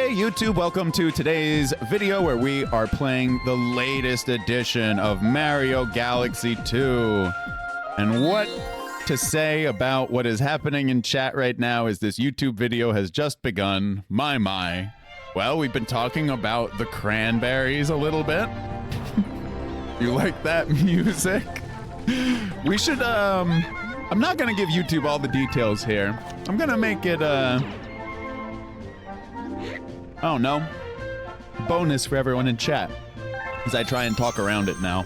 Hey YouTube, welcome to today's video where we are playing the latest edition of Mario Galaxy 2. And what to say about what is happening in chat right now is this YouTube video has just begun. My. Well, we've been talking about the cranberries a little bit. You like that music? We should, I'm not gonna give YouTube all the details here. I'm gonna make it, oh no, bonus for everyone in chat as I try and talk around it now.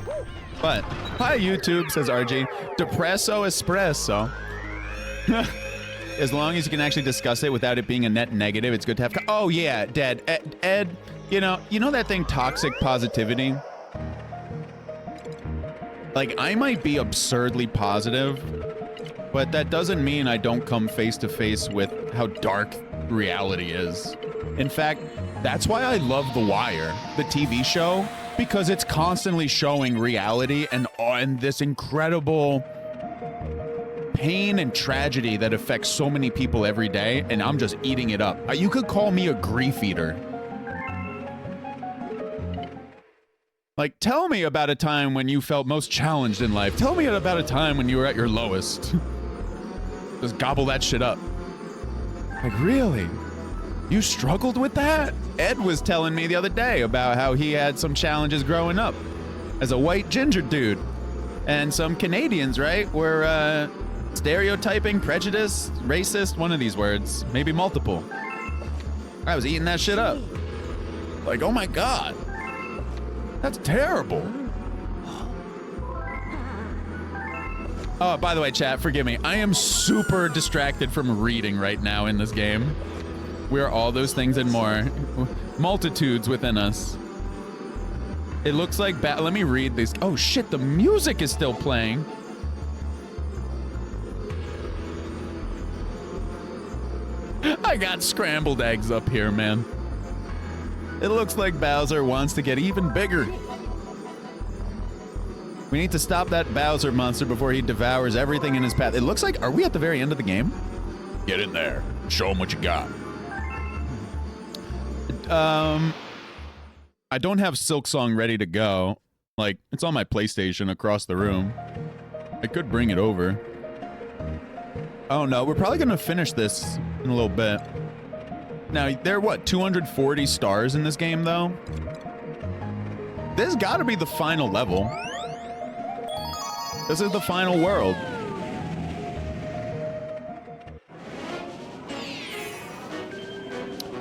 But hi YouTube, says RG. Depresso espresso. As long as you can actually discuss it without it being a net negative, it's good to have. Oh yeah, Ed, you know that thing, toxic positivity. Like, I might be absurdly positive, but that doesn't mean I don't come face to face with how dark reality is. In fact, that's why I love The Wire, the TV show, because it's constantly showing reality and this incredible pain and tragedy that affects so many people every day, and I'm just eating it up. You could call me a grief eater. Like, tell me about a time when you felt most challenged in life. Tell me about a time when you were at your lowest. Just gobble that shit up. Like, really? You struggled with that? Ed was telling me the other day about how he had some challenges growing up as a white ginger dude. And some Canadians, right, were stereotyping, prejudiced, racist, one of these words, maybe multiple. I was eating that shit up. Like, oh my God, that's terrible. Oh, by the way, chat, forgive me. I am super distracted from reading right now in this game. We are all those things and more. Multitudes within us. It looks like let me read this. Oh shit, the music is still playing. I got scrambled eggs up here, man. It looks like Bowser wants to get even bigger. We need to stop that Bowser monster before he devours everything in his path. It looks like, are we at the very end of the game? Get in there. Show him what you got. I don't have Silk Song ready to go. Like, it's on my PlayStation across the room. I could bring it over. Oh no, we're probably gonna finish this in a little bit. Now, there are what, 240 stars in this game though? This has gotta be the final level. This is the final world.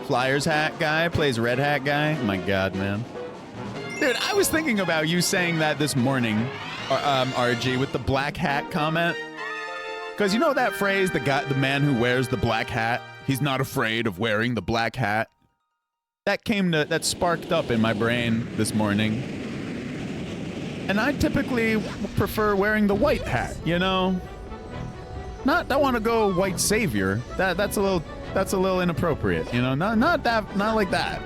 Flyers hat guy plays red hat guy. Oh my God, man. Dude, I was thinking about you saying that this morning, RG, with the black hat comment. Because you know that phrase, the man who wears the black hat, he's not afraid of wearing the black hat. That sparked up in my brain this morning. And I typically prefer wearing the white hat, you know? I want to go white savior. That's a little inappropriate, you know? Not like that.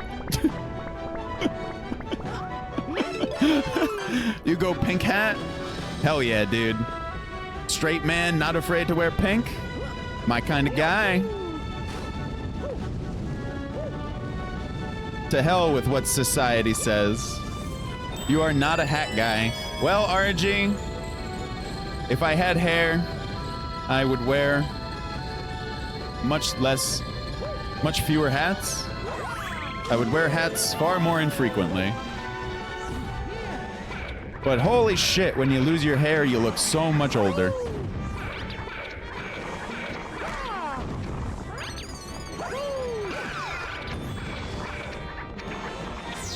You go pink hat? Hell yeah, dude. Straight man, not afraid to wear pink? My kind of guy. To hell with what society says. You are not a hat guy. Well, RG, if I had hair, I would wear much fewer hats. I would wear hats far more infrequently. But holy shit, when you lose your hair, you look so much older.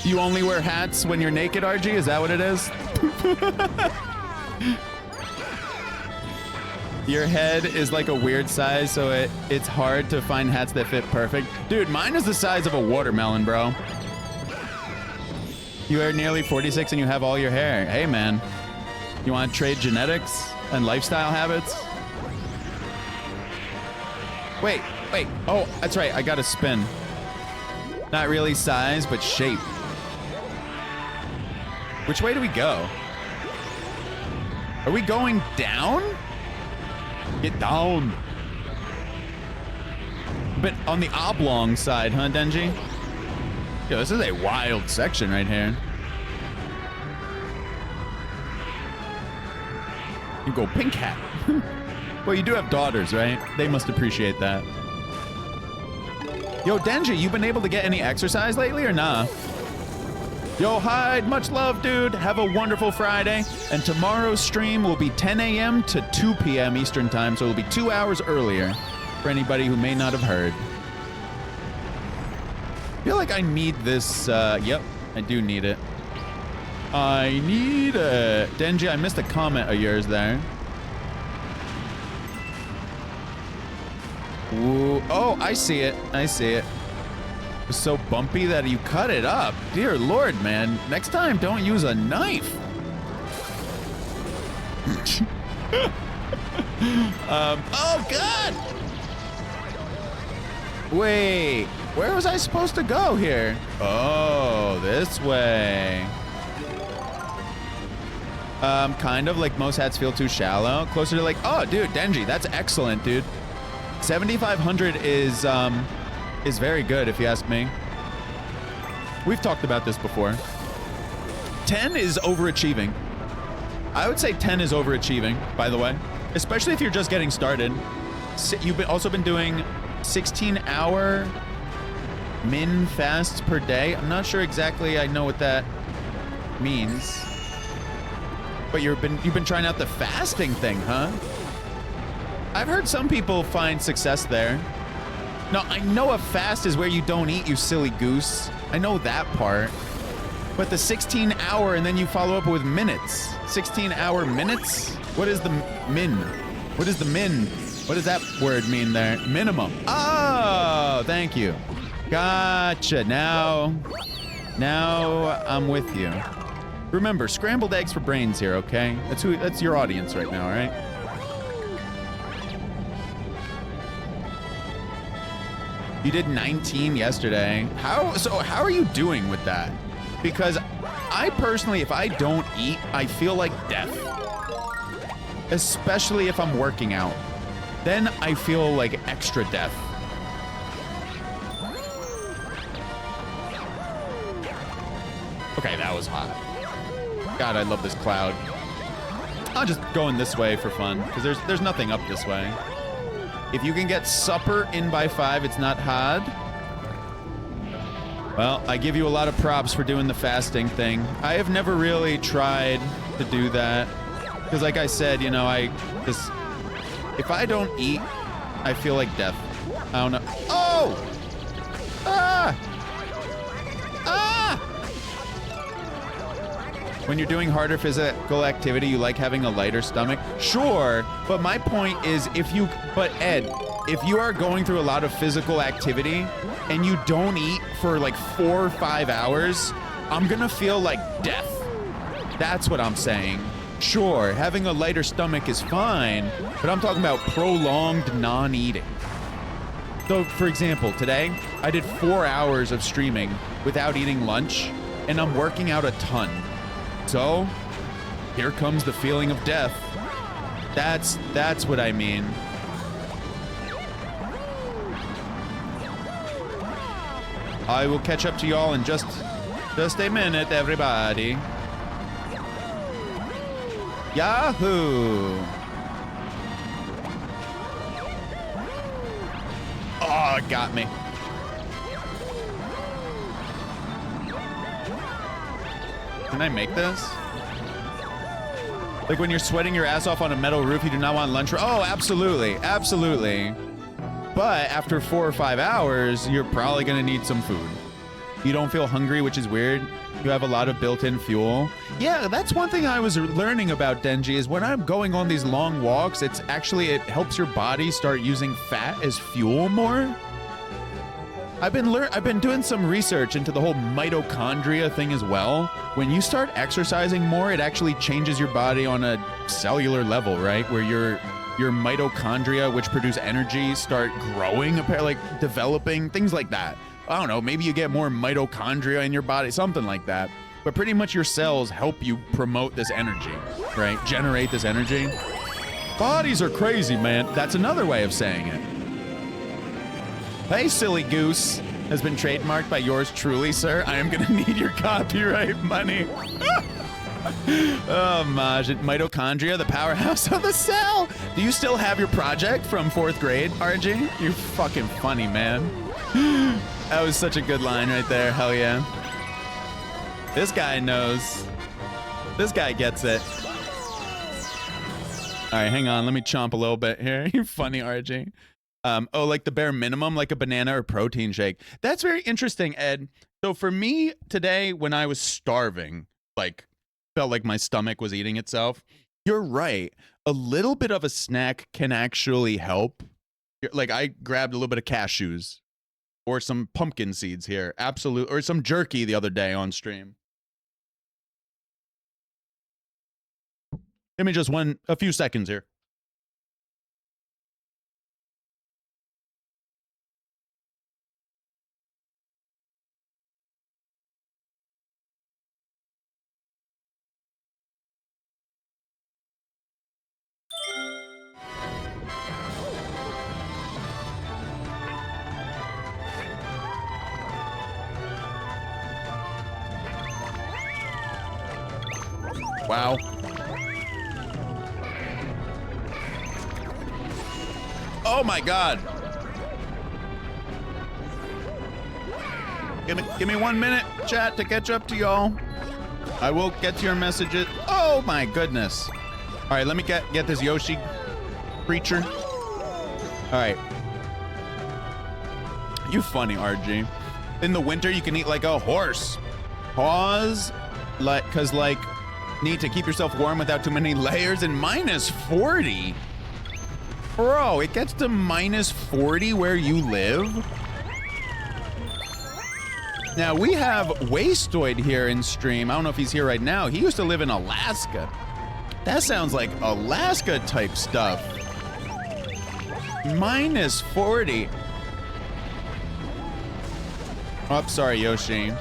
You only wear hats when you're naked, RG? Is that what it is? Your head is like a weird size, so it's hard to find hats that fit perfect. Dude, mine is the size of a watermelon, bro. You are nearly 46 and you have all your hair. Hey, man. You want to trade genetics and lifestyle habits? Wait. Oh, that's right. I got to spin. Not really size, but shape. Which way do we go? Are we going down? Get down. But on the oblong side, huh, Denji? Yo, this is a wild section right here. You go pink hat. Well, you do have daughters, right? They must appreciate that. Yo, Denji, you been able to get any exercise lately or nah? Yo, Hyde, much love, dude. Have a wonderful Friday. And tomorrow's stream will be 10 a.m. to 2 p.m. Eastern time, so it'll be 2 hours earlier for anybody who may not have heard. I feel like I need this. Yep, I do need it. I need it. Denji, I missed a comment of yours there. Ooh, oh, I see it. I see it. It's so bumpy that you cut it up. Dear Lord, man. Next time, don't use a knife. Oh, God. Wait, where was I supposed to go here? Oh, this way. Kind of like most hats feel too shallow. Closer to like, oh, dude, Denji, that's excellent, dude. 7,500 is very good, if you ask me. We've talked about this before. 10 is overachieving. I would say 10 is overachieving, by the way, especially if you're just getting started. You've also been doing 16-hour min fasts per day. I'm not sure exactly I know what that means. But you've been trying out the fasting thing, huh? I've heard some people find success there. No, I know a fast is where you don't eat, you silly goose. I know that part. But the 16-hour and then you follow up with minutes. 16-hour minutes? What is the min? What is the min? What does that word mean there? Minimum. Oh, thank you. Gotcha. Now I'm with you. Remember, scrambled eggs for brains here, okay? That's your audience right now, all right? You did 19 yesterday. How are you doing with that? Because I personally, if I don't eat, I feel like death. Especially if I'm working out. Then I feel like extra death. Okay, that was hot. God, I love this cloud. I'll just go in this way for fun, because there's nothing up this way. If you can get supper in by 5, it's not hard. Well, I give you a lot of props for doing the fasting thing. I have never really tried to do that. Because like I said, you know, if I don't eat, I feel like death. I don't know. Oh! Ah! Ah! When you're doing harder physical activity, you like having a lighter stomach? Sure, but my point is Ed, if you are going through a lot of physical activity and you don't eat for like 4 or 5 hours, I'm gonna feel like death. That's what I'm saying. Sure, having a lighter stomach is fine, but I'm talking about prolonged non-eating. So, for example, today, I did 4 hours of streaming without eating lunch, and I'm working out a ton. So, here comes the feeling of death. That's what I mean. I will catch up to y'all in just a minute, everybody. Yahoo! Oh, it got me. Can I make this? Like when you're sweating your ass off on a metal roof, you do not want lunch. Oh, absolutely. Absolutely. But after 4 or 5 hours, you're probably going to need some food. You don't feel hungry, which is weird. You have a lot of built-in fuel. Yeah, that's one thing I was learning about, Denji, is when I'm going on these long walks, it helps your body start using fat as fuel more. I've been doing some research into the whole mitochondria thing as well. When you start exercising more, it actually changes your body on a cellular level, right? Where your mitochondria, which produce energy, start growing, like developing, things like that. I don't know, maybe you get more mitochondria in your body, something like that. But pretty much your cells help you promote this energy, right? Generate this energy. Bodies are crazy, man. That's another way of saying it. Hey, silly goose. has been trademarked by yours truly, sir. I am gonna need your copyright money. Oh, Maj, mitochondria, the powerhouse of the cell. Do you still have your project from 4th grade, RG? You're fucking funny, man. That was such a good line right there. Hell yeah. This guy knows. This guy gets it. All right, hang on. Let me chomp a little bit here. You're funny, RG. Oh, like the bare minimum, like a banana or protein shake. That's very interesting, Ed. So for me today, when I was starving, like felt like my stomach was eating itself, you're right. A little bit of a snack can actually help. Like I grabbed a little bit of cashews or some pumpkin seeds here. Absolute, or some jerky the other day on stream. Give me just a few seconds here. Wow. Oh my God. Give me 1 minute, chat, to catch up to y'all. I will get to your messages. Oh my goodness. All right, let me get this Yoshi creature. All right. You funny, RG. In the winter, you can eat like a horse. Pause, cause need to keep yourself warm without too many layers, and -40. Bro, it gets to -40 where you live. Now we have Wastoid here in stream. I don't know if he's here right now. He used to live in Alaska. That sounds like Alaska type stuff. -40. Oh, sorry, Yoshi.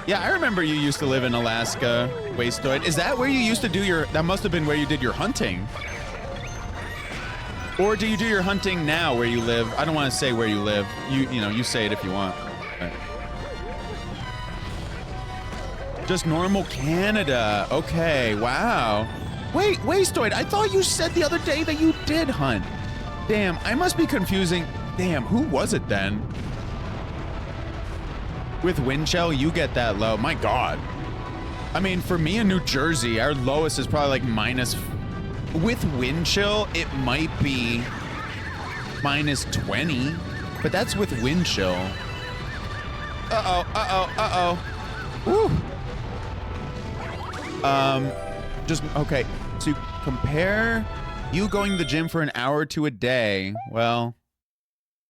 Yeah, I remember you used to live in Alaska, Wastoid. Is that where you used to do your... That must have been where you did your hunting. Or do you do your hunting now where you live? I don't want to say where you live. You know, you say it if you want. Right. Just normal Canada. Okay, wow. Wait, Wastoid, I thought you said the other day that you did hunt. Damn, I must be confusing. Damn, who was it then? With wind chill, you get that low. My God. I mean, for me in New Jersey, our lowest is probably like minus... With wind chill, it might be -20, but that's with wind chill. Woo. Okay, to compare you going to the gym for an hour to a day, well,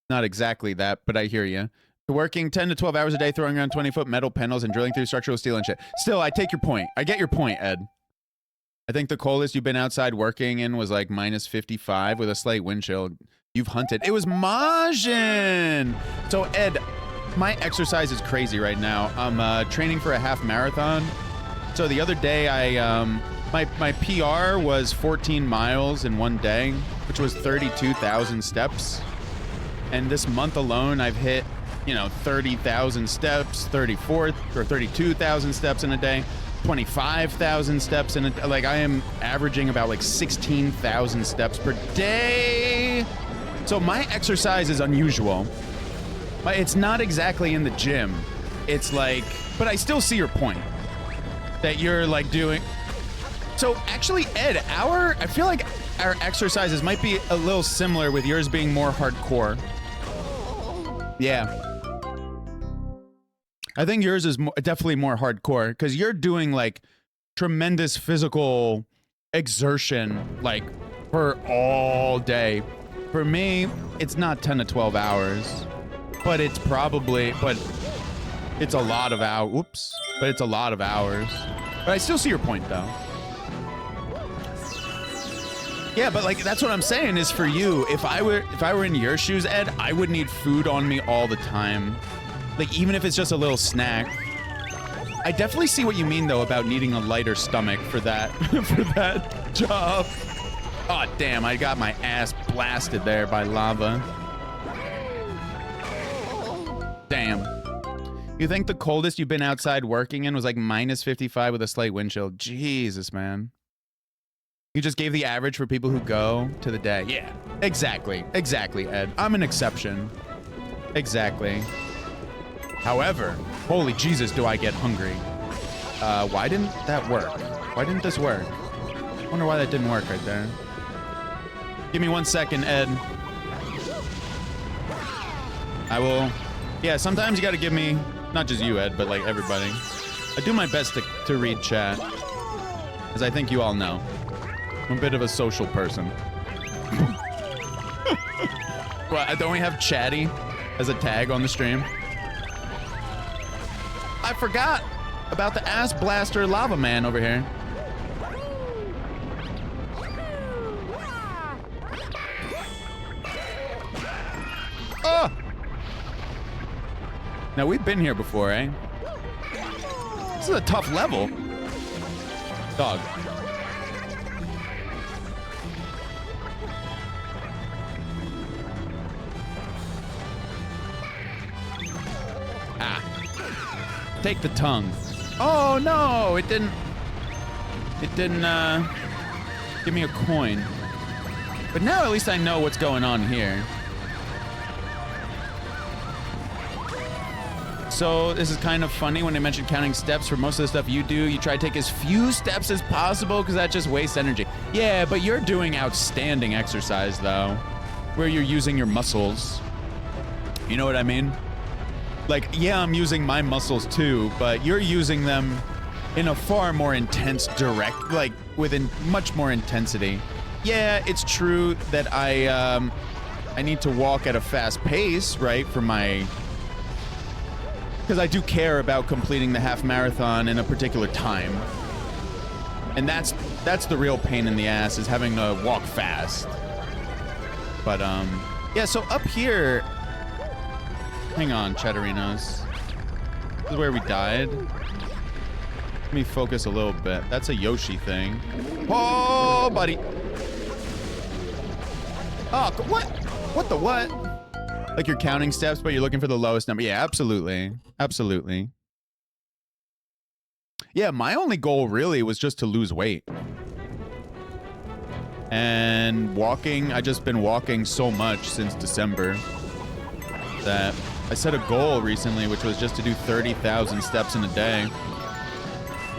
not exactly that, but I hear you. To working 10 to 12 hours a day, throwing around 20-foot metal panels and drilling through structural steel and shit. Still, I take your point. I get your point, Ed. I think the coldest you've been outside working in was like -55 with a slight wind chill. You've hunted. It was Majin! So, Ed, my exercise is crazy right now. I'm training for a half marathon. So the other day, my PR was 14 miles in one day, which was 32,000 steps. And this month alone, I've hit, 30,000 steps, 32,000 steps in a day. 25,000 steps in a, like I am averaging about like 16,000 steps per day. So my exercise is unusual. But it's not exactly in the gym. It's like, but I still see your point that you're like doing. So actually, Ed, I feel like our exercises might be a little similar with yours being more hardcore. Yeah. I think yours is definitely more hardcore because you're doing like tremendous physical exertion like for all day. For me, it's not 10 to 12 hours, but it's it's a lot of hours. Whoops. But it's a lot of hours. But I still see your point though. Yeah, but like that's what I'm saying is for you, if I were in your shoes, Ed, I would need food on me all the time. Like, even if it's just a little snack. I definitely see what you mean, though, about needing a lighter stomach for that, for that job. Oh, damn, I got my ass blasted there by lava. Damn. You think the coldest you've been outside working in was like minus 55 with a slight wind chill? Jesus, man. You just gave the average for people who go to the day. Yeah, exactly. Exactly, Ed. I'm an exception. Exactly. However, holy Jesus, do I get hungry. Why didn't that work? Why didn't this work? I wonder why that didn't work right there. Give me 1 second, Ed. I will... Yeah, sometimes you gotta give me... Not just you, Ed, but like everybody. I do my best to read chat. As I think you all know. I'm a bit of a social person. Well, don't we have chatty as a tag on the stream? I forgot about the ass blaster lava man over here. Oh! Now, we've been here before, eh? This is a tough level. Dog. Ah. Take the tongue. Oh, no! It didn't give me a coin. But now at least I know what's going on here. So this is kind of funny when I mentioned counting steps. For most of the stuff you do, you try to take as few steps as possible because that just wastes energy. Yeah, but you're doing outstanding exercise though, where you're using your muscles. You know what I mean? Like, yeah, I'm using my muscles too, but you're using them in a far more intense direct, like within much more intensity. Yeah, it's true that I need to walk at a fast pace, right, for my... Because I do care about completing the half marathon in a particular time. And that's the real pain in the ass, is having to walk fast. But, yeah, so up here... Hang on, Chatterinos. This is where we died. Let me focus a little bit. That's a Yoshi thing. Oh, buddy. Oh, what? What the what? Like you're counting steps, but you're looking for the lowest number. Yeah, absolutely. Absolutely. Yeah, my only goal really was just to lose weight. And walking, I just been walking so much since December that I set a goal recently, which was just to do 30,000 steps in a day.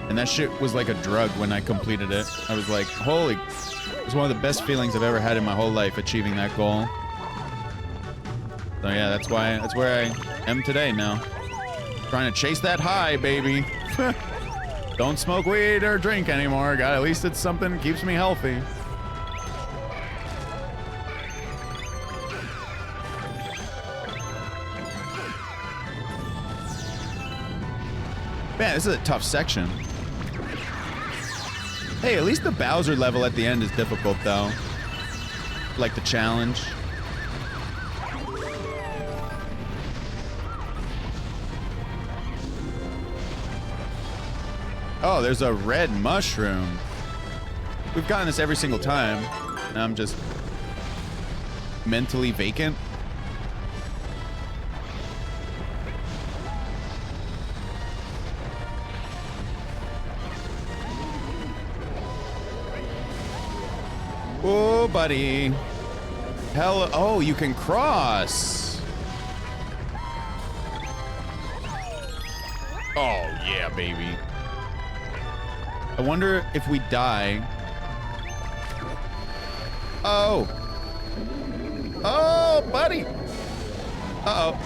And that shit was like a drug when I completed it. I was like, holy, it was one of the best feelings I've ever had in my whole life, achieving that goal. So yeah, that's where I am today now. Trying to chase that high, baby. Don't smoke weed or drink anymore. God, at least it's something that keeps me healthy. Man, this is a tough section. Hey, at least the Bowser level at the end is difficult, though. Like the challenge. Oh, there's a red mushroom. We've gotten this every single time. And I'm just mentally vacant. Oh, buddy. Hell, oh, you can cross. Oh, yeah, baby. I wonder if we die. Oh. Oh, buddy. Uh-oh.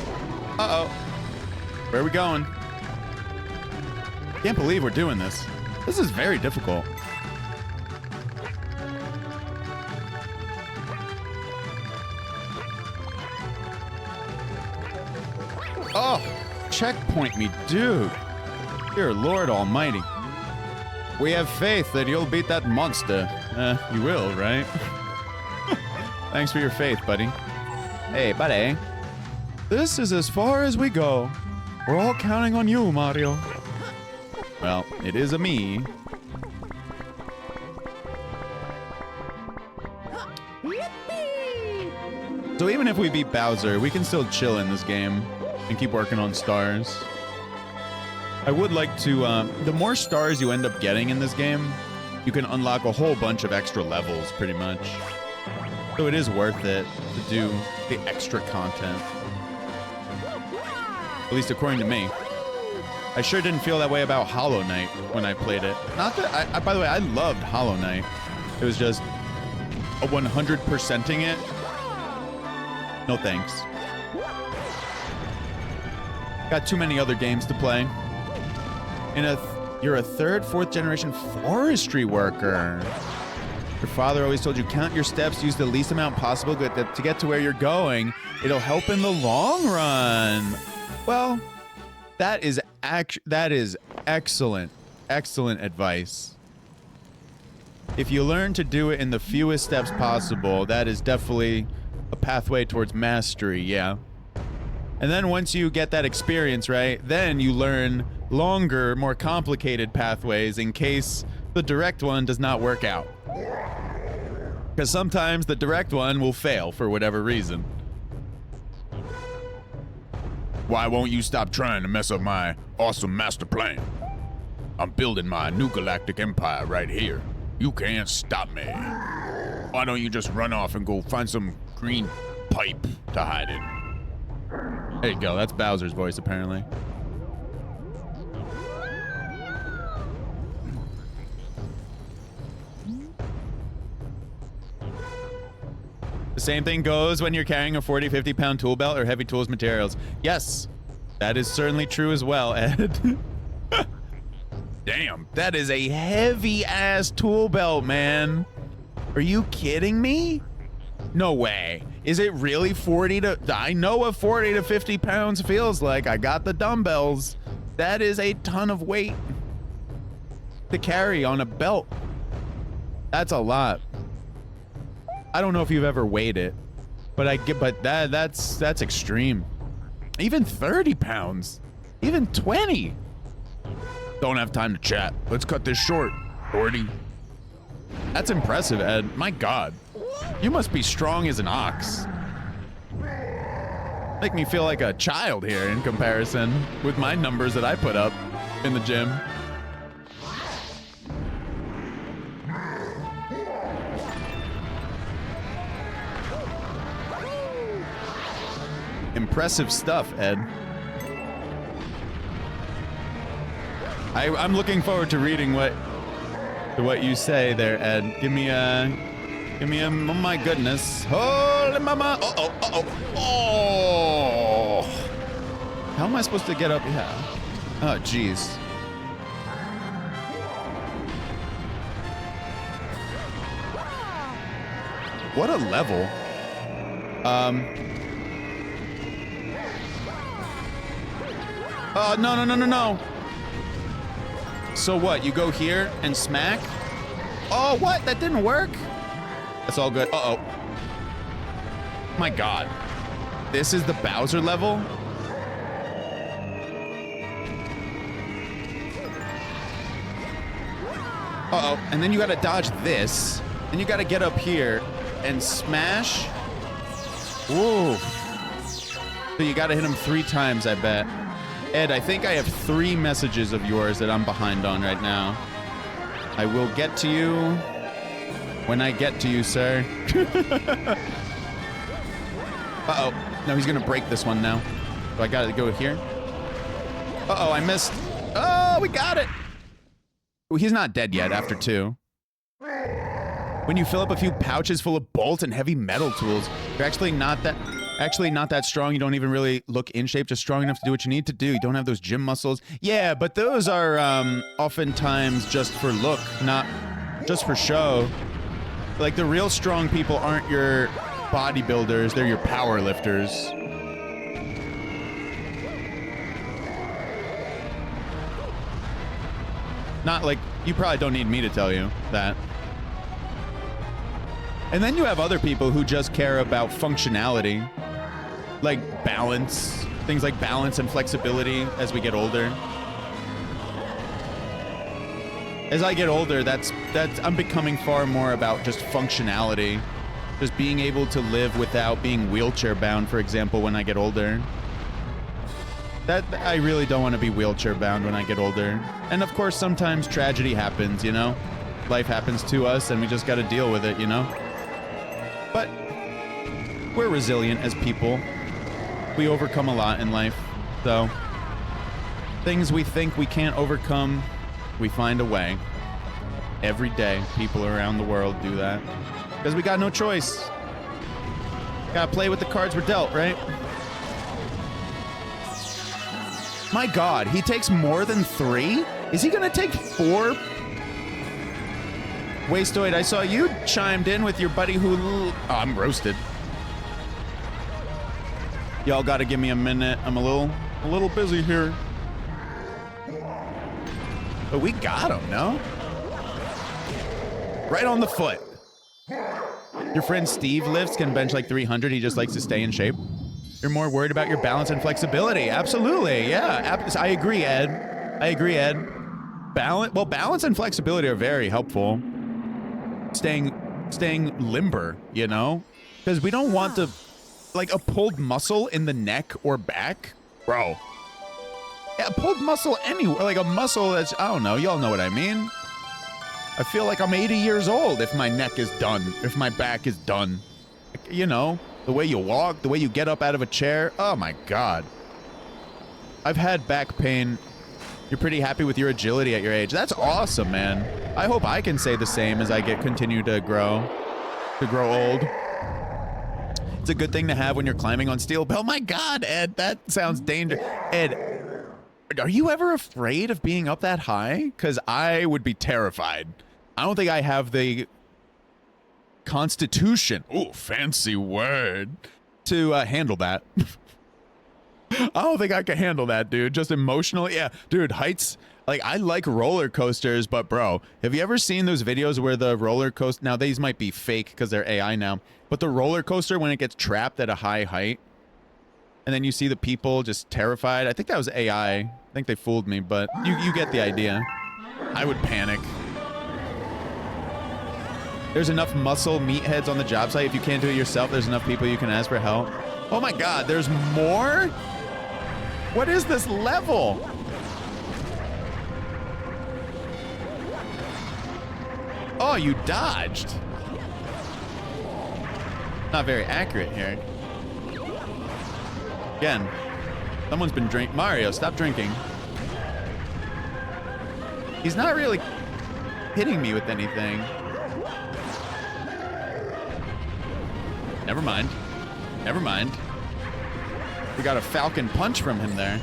Uh-oh. Where are we going? Can't believe we're doing this. This is very difficult. Oh, checkpoint me, dude. Dear Lord Almighty. We have faith that you'll beat that monster. You will, right? Thanks for your faith, buddy. Hey, buddy. This is as far as we go. We're all counting on you, Mario. Well, it is a me. So even if we beat Bowser, we can still chill in this game. and keep working on stars. I would like to, the more stars you end up getting in this game, you can unlock a whole bunch of extra levels, pretty much. So it is worth it to do the extra content. At least according to me. I sure didn't feel that way about Hollow Knight when I played it. Not that, by the way, I loved Hollow Knight. It was just a 100%ing it. No thanks. Got too many other games to play. You're a third, fourth generation forestry worker. Your father always told you, count your steps, use the least amount possible to get to where you're going. It'll help in the long run. Well, that is excellent, excellent advice. If you learn to do it in the fewest steps possible, that is definitely a pathway towards mastery, yeah. And then once you get that experience, right, then you learn longer, more complicated pathways in case the direct one does not work out. Because sometimes the direct one will fail for whatever reason. Why won't you stop trying to mess up my awesome master plan? I'm building my new galactic empire right here. You can't stop me. Why don't you just run off and go find some green pipe to hide in? There you go, that's Bowser's voice, apparently. The same thing goes when you're carrying a 40, 50-pound tool belt or heavy tools materials. Yes, that is certainly true as well, Ed. Damn, that is a heavy-ass tool belt, man. Are you kidding me? No way. Is it really 40 to... I know what 40 to 50 pounds feels like. I got the dumbbells. That is a ton of weight to carry on a belt. That's a lot. I don't know if you've ever weighed it, but that's extreme. Even 30 pounds, even 20. Don't have time to chat. Let's cut this short, 40. That's impressive, Ed. My God, you must be strong as an ox. Make me feel like a child here in comparison with my numbers that I put up in the gym. Impressive stuff, Ed. I'm looking forward to reading what you say there, Ed. Give me a, oh my goodness. Holy mama. Oh. How am I supposed to get up? Yeah. Oh, jeez. What a level. No. So what? You go here and smack? Oh, what? That didn't work? That's all good. Uh-oh. My God. This is the Bowser level? Uh-oh. And then you gotta dodge this. Then you gotta get up here and smash. Whoa. So you gotta hit him 3 times, I bet. Ed, I think I have 3 messages of yours that I'm behind on right now. I will get to you when I get to you, sir. Uh-oh. No, he's gonna break this one now. So I gotta go here. Uh-oh, I missed. Oh, we got it. Well, he's not dead yet after 2. When you fill up a few pouches full of bolts and heavy metal tools, you're actually not that strong. You don't even really look in shape, just strong enough to do what you need to do. You don't have those gym muscles. Yeah, but those are oftentimes just for look, not just for show. Like, the real strong people aren't your bodybuilders, they're your power lifters. Not like, you probably don't need me to tell you that. And then you have other people who just care about functionality, like balance, things like balance and flexibility as we get older. As I get older, I'm becoming far more about just functionality, just being able to live without being wheelchair bound, for example, when I get older. That I really don't want to be wheelchair bound when I get older. And of course, sometimes tragedy happens, you know? Life happens to us and we just got to deal with it, you know? But we're resilient as people. We overcome a lot in life. So things we think we can't overcome, we find a way. Every day, people around the world do that. Because we got no choice. Gotta play with the cards we're dealt, right? My God, he takes more than 3? Is he gonna take 4? Wastoid, I saw you chimed in with your buddy who... Oh, I'm roasted. Y'all gotta give me a minute. I'm a little busy here. But we got him, no? Right on the foot. Your friend Steve lifts, can bench like 300. He just likes to stay in shape. You're more worried about your balance and flexibility. Absolutely, yeah. I agree, Ed. I agree, Ed. Balance and flexibility are very helpful. Staying limber, you know? Because we don't want to, like, a pulled muscle in the neck or back. Bro. Yeah, a pulled muscle anywhere. Like a muscle that's, I don't know, y'all know what I mean. I feel like I'm 80 years old if my neck is done, if my back is done. You know, the way you walk, the way you get up out of a chair. Oh my God. I've had back pain. You're pretty happy with your agility at your age. That's awesome, man. I hope I can say the same as I continue to grow old. It's a good thing to have when you're climbing on steel. Oh my God, Ed, that sounds dangerous. Ed, are you ever afraid of being up that high? Because I would be terrified. I don't think I have the constitution, ooh, fancy word, to handle that. I don't think I can handle that, dude. Just emotionally. Yeah, dude, heights. Like, I like roller coasters, but bro, have you ever seen those videos where the roller coaster, now these might be fake because they're AI now, but the roller coaster, when it gets trapped at a high height, and then you see the people just terrified. I think that was AI. I think they fooled me, but you get the idea. I would panic. There's enough muscle meatheads on the job site. If you can't do it yourself, there's enough people you can ask for help. Oh my God, there's more? What is this level? Oh, you dodged. Not very accurate here. Again, someone's been drinking. Mario, stop drinking. He's not really hitting me with anything. Never mind. Never mind. We got a falcon punch from him there.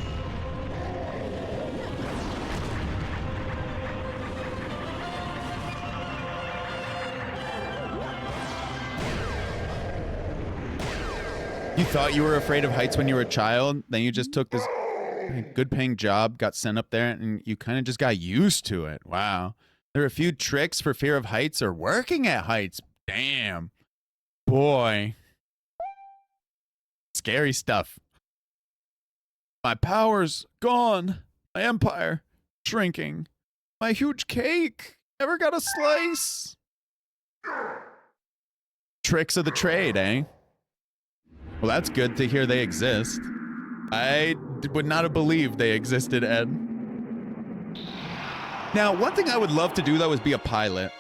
You thought you were afraid of heights when you were a child, then you just took this good paying job, got sent up there, and you kind of just got used to it. Wow. There are a few tricks for fear of heights or working at heights. Damn. Boy. Scary stuff. My power's gone. My empire shrinking. My huge cake. Never got a slice. Tricks of the trade, eh? Well, that's good to hear they exist. I would not have believed they existed, Ed. Now, one thing I would love to do, though, is be a pilot.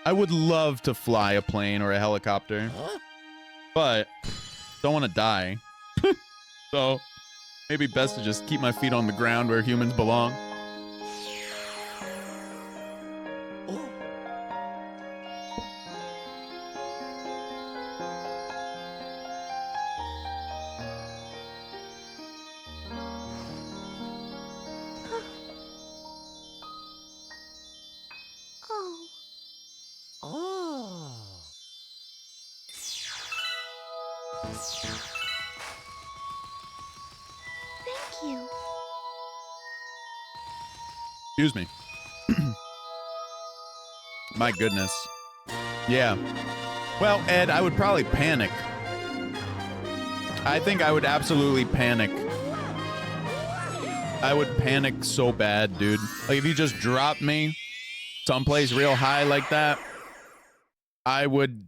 I would love to fly a plane or a helicopter. But don't want to die. So maybe best to just keep my feet on the ground where humans belong. Excuse me. My goodness. Yeah. Well, Ed, I would probably panic. I think I would absolutely panic. I would panic so bad, dude. Like, if you just dropped me someplace real high like that, I would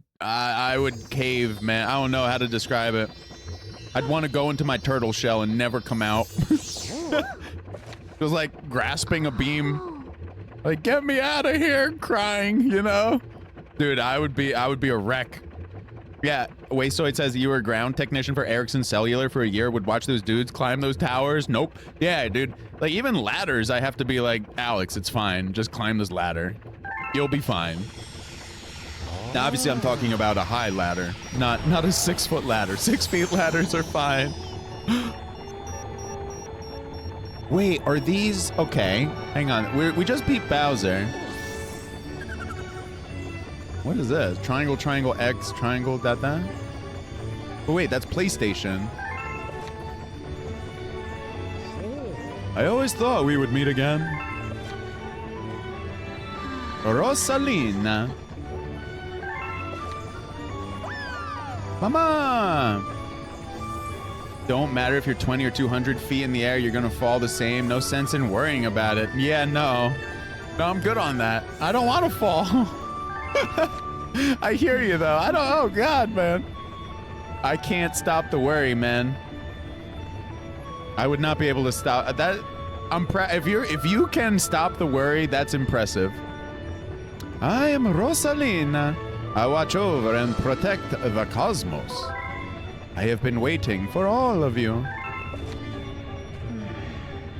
cave, man. I don't know how to describe it. I'd want to go into my turtle shell and never come out. Just like grasping a beam. Like, get me out of here, crying, you know? Dude, I would be a wreck. Yeah, Wastoid says you were a ground technician for Ericsson Cellular for a year, would watch those dudes climb those towers. Nope. Yeah, dude. Like, even ladders, I have to be like, Alex, it's fine. Just climb this ladder. You'll be fine. Now, obviously, I'm talking about a high ladder, not a 6-foot ladder. 6 feet ladders are fine. Wait, are these... Okay, hang on. We just beat Bowser. What is this? Triangle, triangle, X, triangle, that? Oh, wait, that's PlayStation. I always thought we would meet again. Rosalina. Mama! Don't matter if you're 20 or 200 feet in the air, you're gonna fall the same. No sense in worrying about it. Yeah, no. No, I'm good on that. I don't want to fall. I hear you, though. Oh, God, man. I can't stop the worry, man. I would not be able to stop that. If you can stop the worry, that's impressive. I am Rosalina. I watch over and protect the cosmos. I have been waiting for all of you.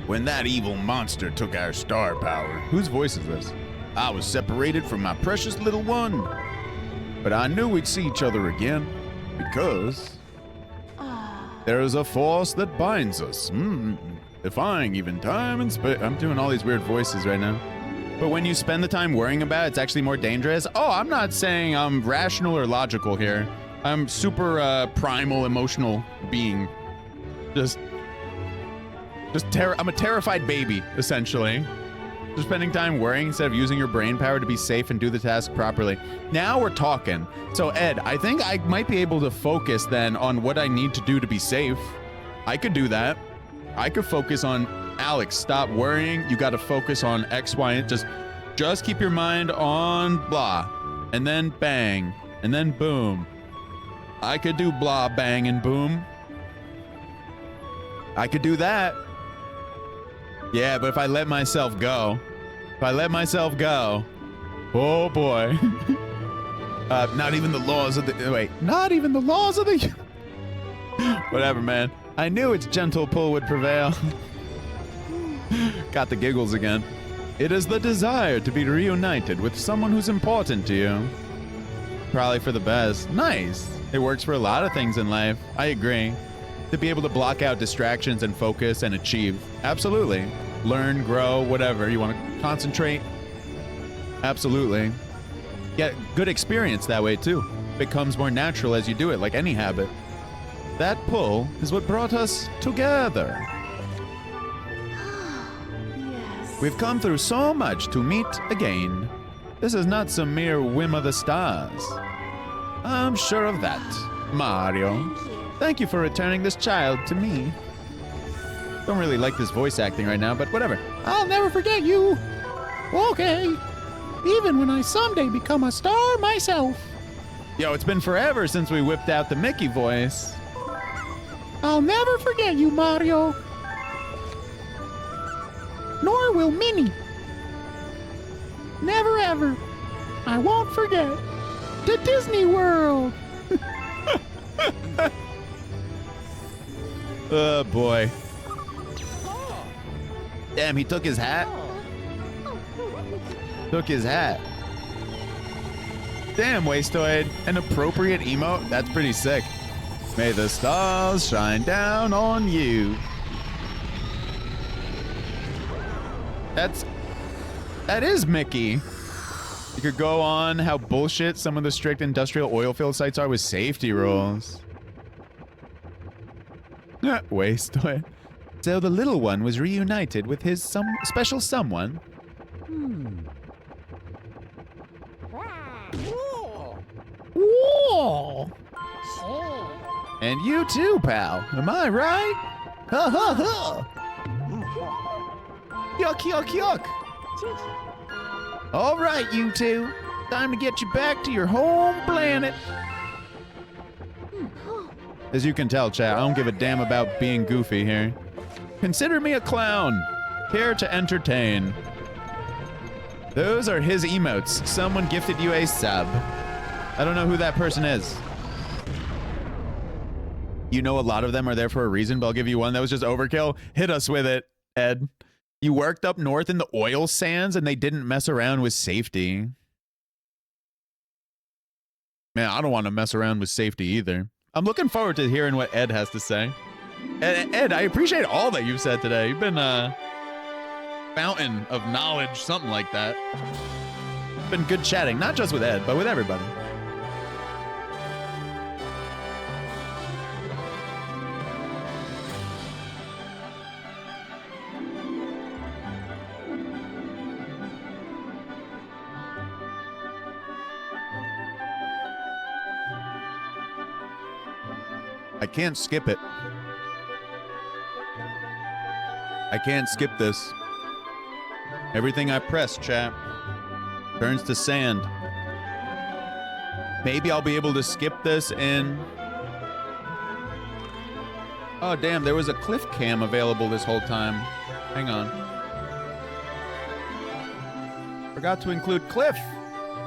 When that evil monster took our star power, whose voice is this? I was separated from my precious little one. But I knew we'd see each other again, because there is a force that binds us, defying even time and space. I'm doing all these weird voices right now. But when you spend the time worrying about it, it's actually more dangerous. Oh, I'm not saying I'm rational or logical here. I'm super primal, emotional being. I'm a terrified baby, essentially. Just spending time worrying instead of using your brain power to be safe and do the task properly. Now we're talking. So Ed, I think I might be able to focus then on what I need to do to be safe. I could do that. I could focus on, Alex, stop worrying. You got to focus on X, Y, and just keep your mind on blah, and then bang, and then boom. I could do blah, bang, and boom. I could do that. Yeah, but if I let myself go, oh boy. Not even the laws of the, whatever, man. I knew its gentle pull would prevail. Got the giggles again. It is the desire to be reunited with someone who's important to you. Probably for the best. Nice. It works for a lot of things in life. I agree. To be able to block out distractions and focus and achieve. Absolutely. Learn, grow, whatever. You want to concentrate? Absolutely. Get good experience that way too. Becomes more natural as you do it, like any habit. That pull is what brought us together. Yes. We've come through so much to meet again. This is not some mere whim of the stars. I'm sure of that, Mario. Thank you for returning this child to me. Don't really like this voice acting right now, but whatever. I'll never forget you. Okay. Even when I someday become a star myself. Yo, it's been forever since we whipped out the Mickey voice. I'll never forget you, Mario. Nor will Minnie. Never ever. I won't forget. To Disney World. Oh, boy. Damn, he took his hat. Took his hat. Damn, Wastoid. An appropriate emote? That's pretty sick. May the stars shine down on you. That is Mickey. You could go on how bullshit some of the strict industrial oil field sites are with safety rules. Wastoid. So the little one was reunited with his special someone. Whoa. And you too, pal. Am I right? Ha ha ha. Yuck, yuck, yuck. All right, you two. Time to get you back to your home planet. As you can tell, chat, I don't give a damn about being goofy here. Consider me a clown, here to entertain. Those are his emotes. Someone gifted you a sub. I don't know who that person is. You know a lot of them are there for a reason, but I'll give you one that was just overkill. Hit us with it, Ed. You worked up north in the oil sands and they didn't mess around with safety. Man, I don't want to mess around with safety either. I'm looking forward to hearing what Ed has to say. Ed, I appreciate all that you've said today. You've been a fountain of knowledge, something like that. It's been good chatting, not just with Ed, but with everybody. I can't skip it. I can't skip this. Everything I press, chat, turns to sand. Maybe I'll be able to skip this in... Oh, damn, there was a cliff cam available this whole time. Hang on. Forgot to include cliff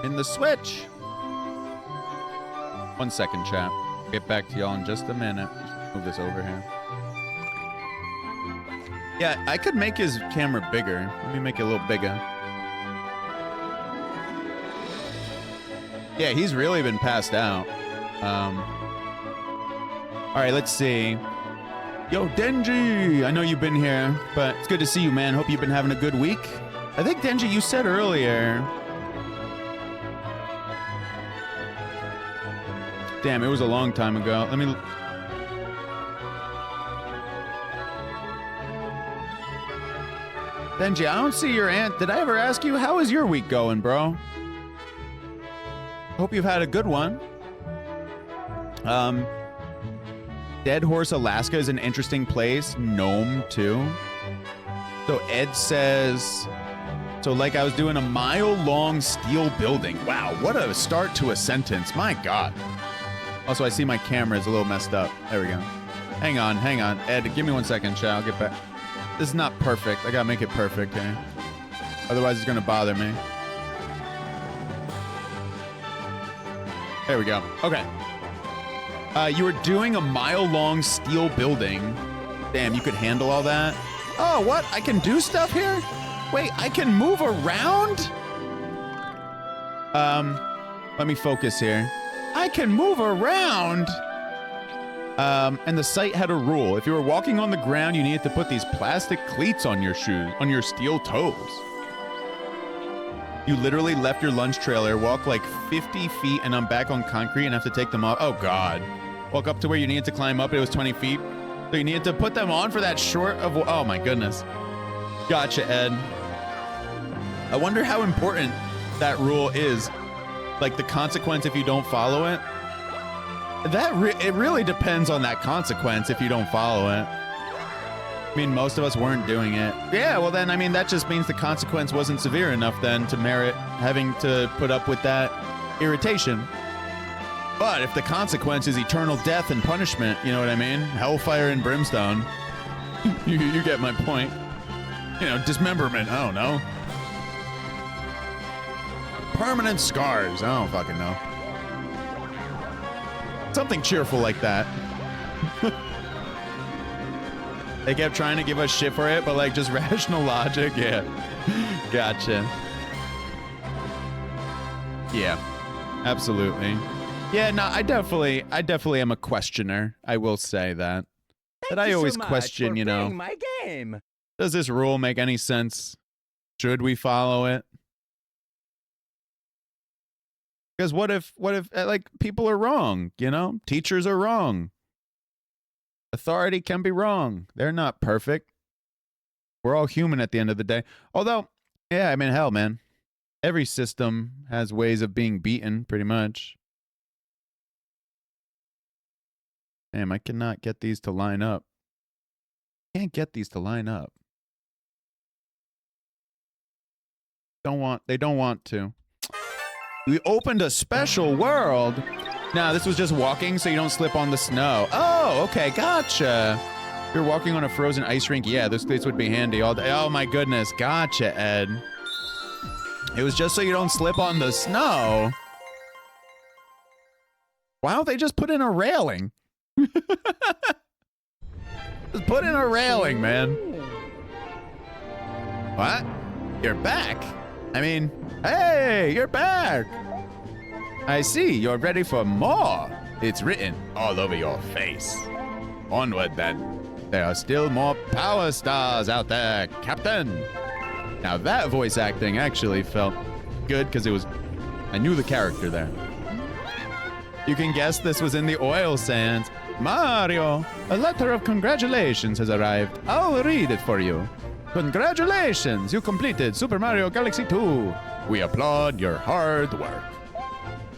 in the Switch. 1 second, chat. Get back to y'all in just a minute. Just move this over here. Yeah, I could make his camera bigger. Let me make it a little bigger. Yeah, he's really been passed out. All right, let's see. Yo, Denji! I know you've been here, but it's good to see you, man. Hope you've been having a good week. I think, Denji, you said earlier... Damn, it was a long time ago. Let me... Denji, I don't see your aunt. Did I ever ask you, how is your week going, bro? Hope you've had a good one. Dead Horse, Alaska is an interesting place. Nome, too. So Ed says... So like I was doing a mile-long steel building. Wow, what a start to a sentence. My God. Also, I see my camera is a little messed up. There we go. Hang on. Ed, give me 1 second, chat. I'll get back. This is not perfect. I gotta make it perfect here. Otherwise, it's gonna bother me. There we go. Okay. You were doing a mile-long steel building. Damn, you could handle all that? Oh, what? I can do stuff here? Wait, I can move around? Let me focus here. I can move around. And the site had a rule. If you were walking on the ground, you needed to put these plastic cleats on your shoes, on your steel toes. You literally left your lunch trailer, walk like 50 feet, and I'm back on concrete and have to take them off. Oh, God. Walk up to where you needed to climb up. It was 20 feet. So you needed to put them on for that short of... Oh, my goodness. Gotcha, Ed. I wonder how important that rule is. Like the consequence if you don't follow it. It really depends on that consequence if you don't follow it. I mean, most of us weren't doing it. Yeah, well then, I mean, that just means the consequence wasn't severe enough then to merit having to put up with that irritation. But if the consequence is eternal death and punishment, you know what I mean? Hellfire and brimstone. you get my point. You know, dismemberment, I don't know. Permanent scars. I don't fucking know. Something cheerful like that. They kept trying to give us shit for it, but like just rational logic. Yeah. Gotcha. Yeah. Absolutely. Yeah, no, I definitely am a questioner. I will say that. That I always question, you know. My game. Does this rule make any sense? Should we follow it? Because what if like people are wrong, you know? Teachers are wrong. Authority can be wrong. They're not perfect. We're all human at the end of the day. Although, yeah, I mean, hell, man. Every system has ways of being beaten, pretty much. Damn, I cannot get these to line up. Can't get these to line up. They don't want to. We opened a special world. No, this was just walking so you don't slip on the snow. Oh, okay, gotcha. You're walking on a frozen ice rink. Yeah, this would be handy all day. Oh my goodness, gotcha, Ed. It was just so you don't slip on the snow. Why don't they just put in a railing? Just put in a railing, man. What? You're back? I mean, hey, you're back. I see, you're ready for more. It's written all over your face. Onward, then. There are still more power stars out there, Captain. Now that voice acting actually felt good because I knew the character there. You can guess this was in the oil sands. Mario, a letter of congratulations has arrived. I'll read it for you. Congratulations, you completed Super Mario Galaxy 2. We applaud your hard work.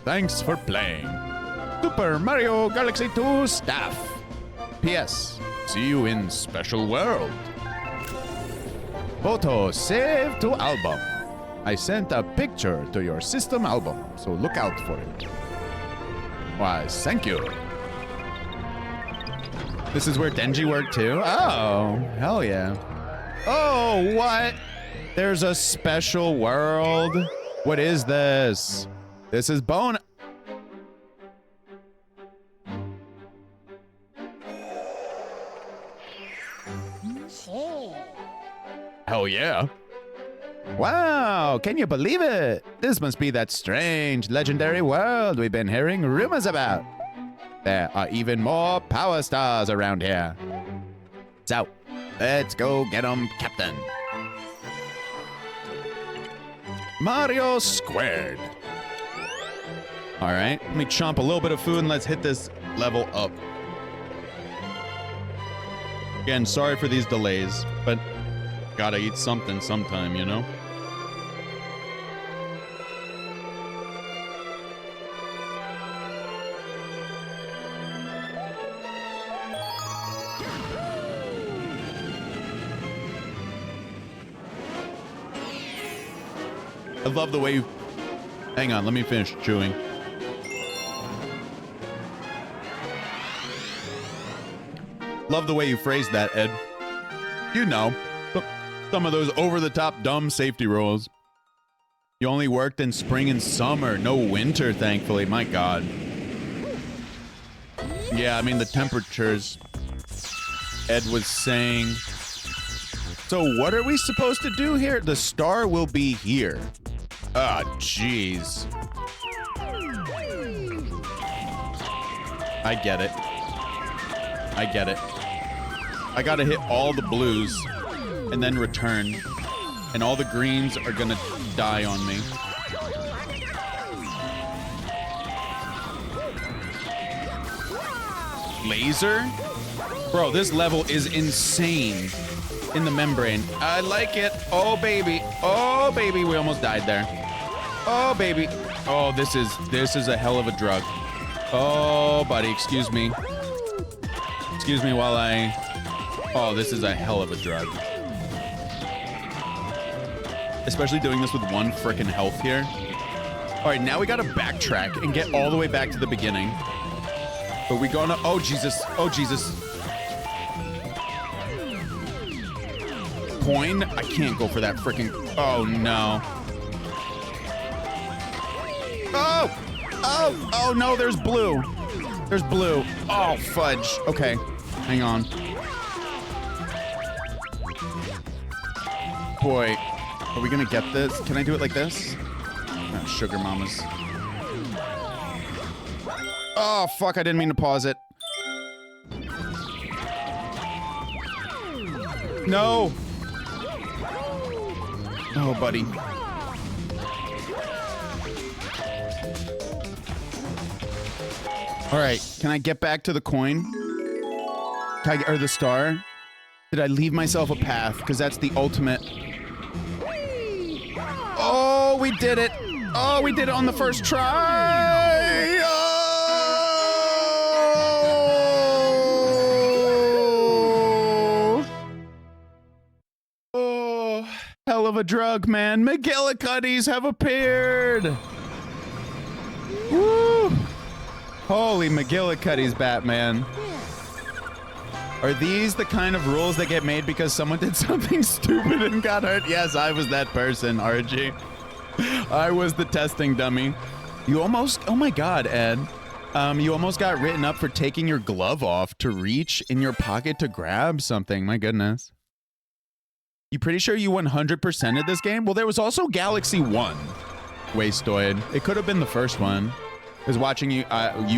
Thanks for playing. Super Mario Galaxy 2 staff. P.S. See you in Special World. Photo saved to album. I sent a picture to your system album, so look out for it. Why, thank you. This is where Denji worked too? Oh, hell yeah. Oh, what? There's a special world? What is this? This is bone. Hell yeah. Wow, can you believe it? This must be that strange, legendary world we've been hearing rumors about. There are even more power stars around here. So, let's go get them, Captain. Mario squared. All right, let me chomp a little bit of food and let's hit this level up. Again, sorry for these delays, but gotta eat something sometime, you know? I love the way you... Hang on, let me finish chewing. Love the way you phrased that, Ed. You know, some of those over-the-top dumb safety rules. You only worked in spring and summer, no winter, thankfully. My God. Yeah, I mean, the temperatures, Ed was saying. So what are we supposed to do here? The star will be here. Ah, jeez. I get it. I get it. I gotta hit all the blues and then return. And all the greens are gonna die on me. Laser? Bro, this level is insane. In the membrane. I like it. Oh, baby. Oh, baby. We almost died there. Oh, baby. Oh, this is a hell of a drug. Oh, buddy. Excuse me. Excuse me while I... Oh, this is a hell of a drug. Especially doing this with one frickin' health here. All right, now we gotta backtrack and get all the way back to the beginning. But we gonna... Oh, Jesus. Oh, Jesus. Coin? I can't go for that frickin'... Oh, no. Oh! Oh! Oh, no, there's blue. There's blue. Oh, fudge. Okay. Hang on. Boy. Are we gonna get this? Can I do it like this? Oh, sugar mamas. Oh, fuck. I didn't mean to pause it. No! Oh, buddy. All right, can I get back to the coin? Or the star? Did I leave myself a path? Because that's the ultimate. Oh, we did it. Oh, we did it on the first try. Oh, hell of a drug, man. McGillicuddies have appeared. Woo. Holy McGillicuddy's Batman. Are these the kind of rules that get made because someone did something stupid and got hurt? Yes, I was that person, RG. I was the testing dummy. You almost, oh my God, Ed. You almost got written up for taking your glove off to reach in your pocket to grab something. My goodness. You pretty sure you 100%ed this game? Well, there was also Galaxy 1, Wastoid. It could have been the first one. Because watching you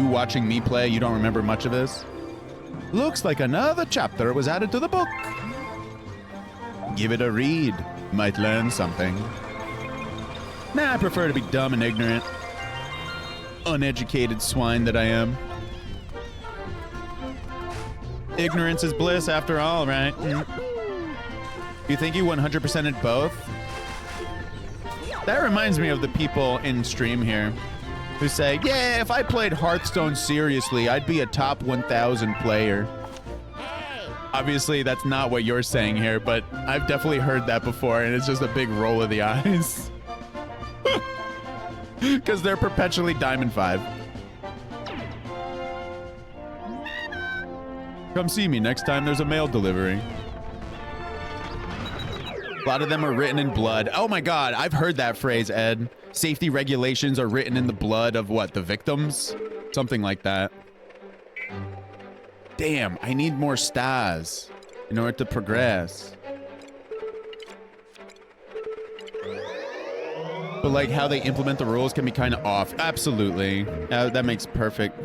watching me play, you don't remember much of this. Looks like another chapter was added to the book. Give it a read. Might learn something. Nah, I prefer to be dumb and ignorant. Uneducated swine that I am. Ignorance is bliss after all, right? You think you 100%ed both? That reminds me of the people in stream here who say, yeah, if I played Hearthstone seriously, I'd be a top 1,000 player. Obviously, that's not what you're saying here, but I've definitely heard that before, and it's just a big roll of the eyes. Because they're perpetually Diamond 5. Come see me next time there's a mail delivery. A lot of them are written in blood. Oh my God, I've heard that phrase, Ed. Safety regulations are written in the blood of what, the victims? Something like that. Damn, I need more stars in order to progress. But like how they implement the rules can be kind of off. Absolutely. That makes perfect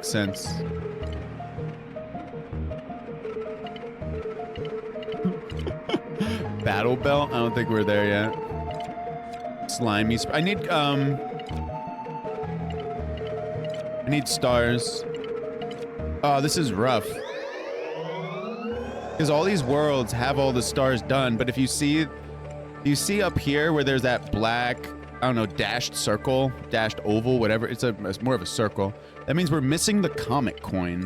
sense. Battle belt? I don't think we're there yet. Slimy. I need stars. Oh, this is rough. Because all these worlds have all the stars done, but if you see up here where there's that black, I don't know, dashed circle, dashed oval, whatever. It's more of a circle. That means we're missing the comet coin,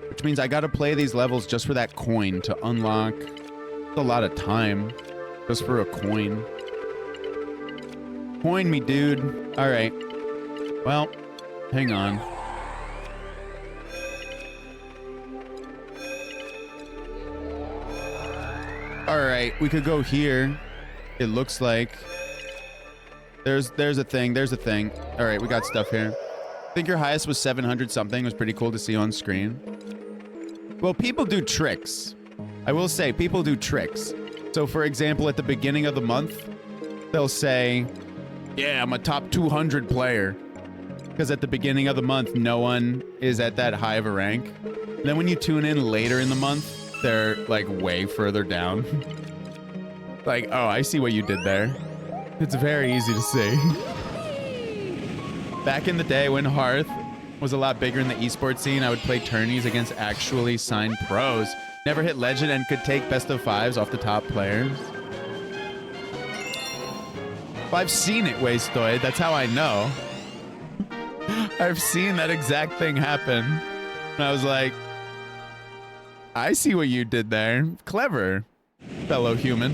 which means I got to play these levels just for that coin to unlock. It's a lot of time just for a coin. Coin me, dude. All right. Well, hang on. All right, we could go here. It looks like there's a thing. All right, we got stuff here. I think your highest was 700 something. It was pretty cool to see on screen. Well, people do tricks. I will say people do tricks. So for example, at the beginning of the month, they'll say, yeah, I'm a top 200 player. Because at the beginning of the month, no one is at that high of a rank. And then when you tune in later in the month, they're like way further down. Like, oh, I see what you did there. It's very easy to see. Back in the day when Hearth was a lot bigger in the esports scene, I would play tourneys against actually signed pros. Never hit legend and could take best of fives off the top players. Well, I've seen it, Wastoid. That's how I know. I've seen that exact thing happen. And I was like, I see what you did there. Clever, fellow human.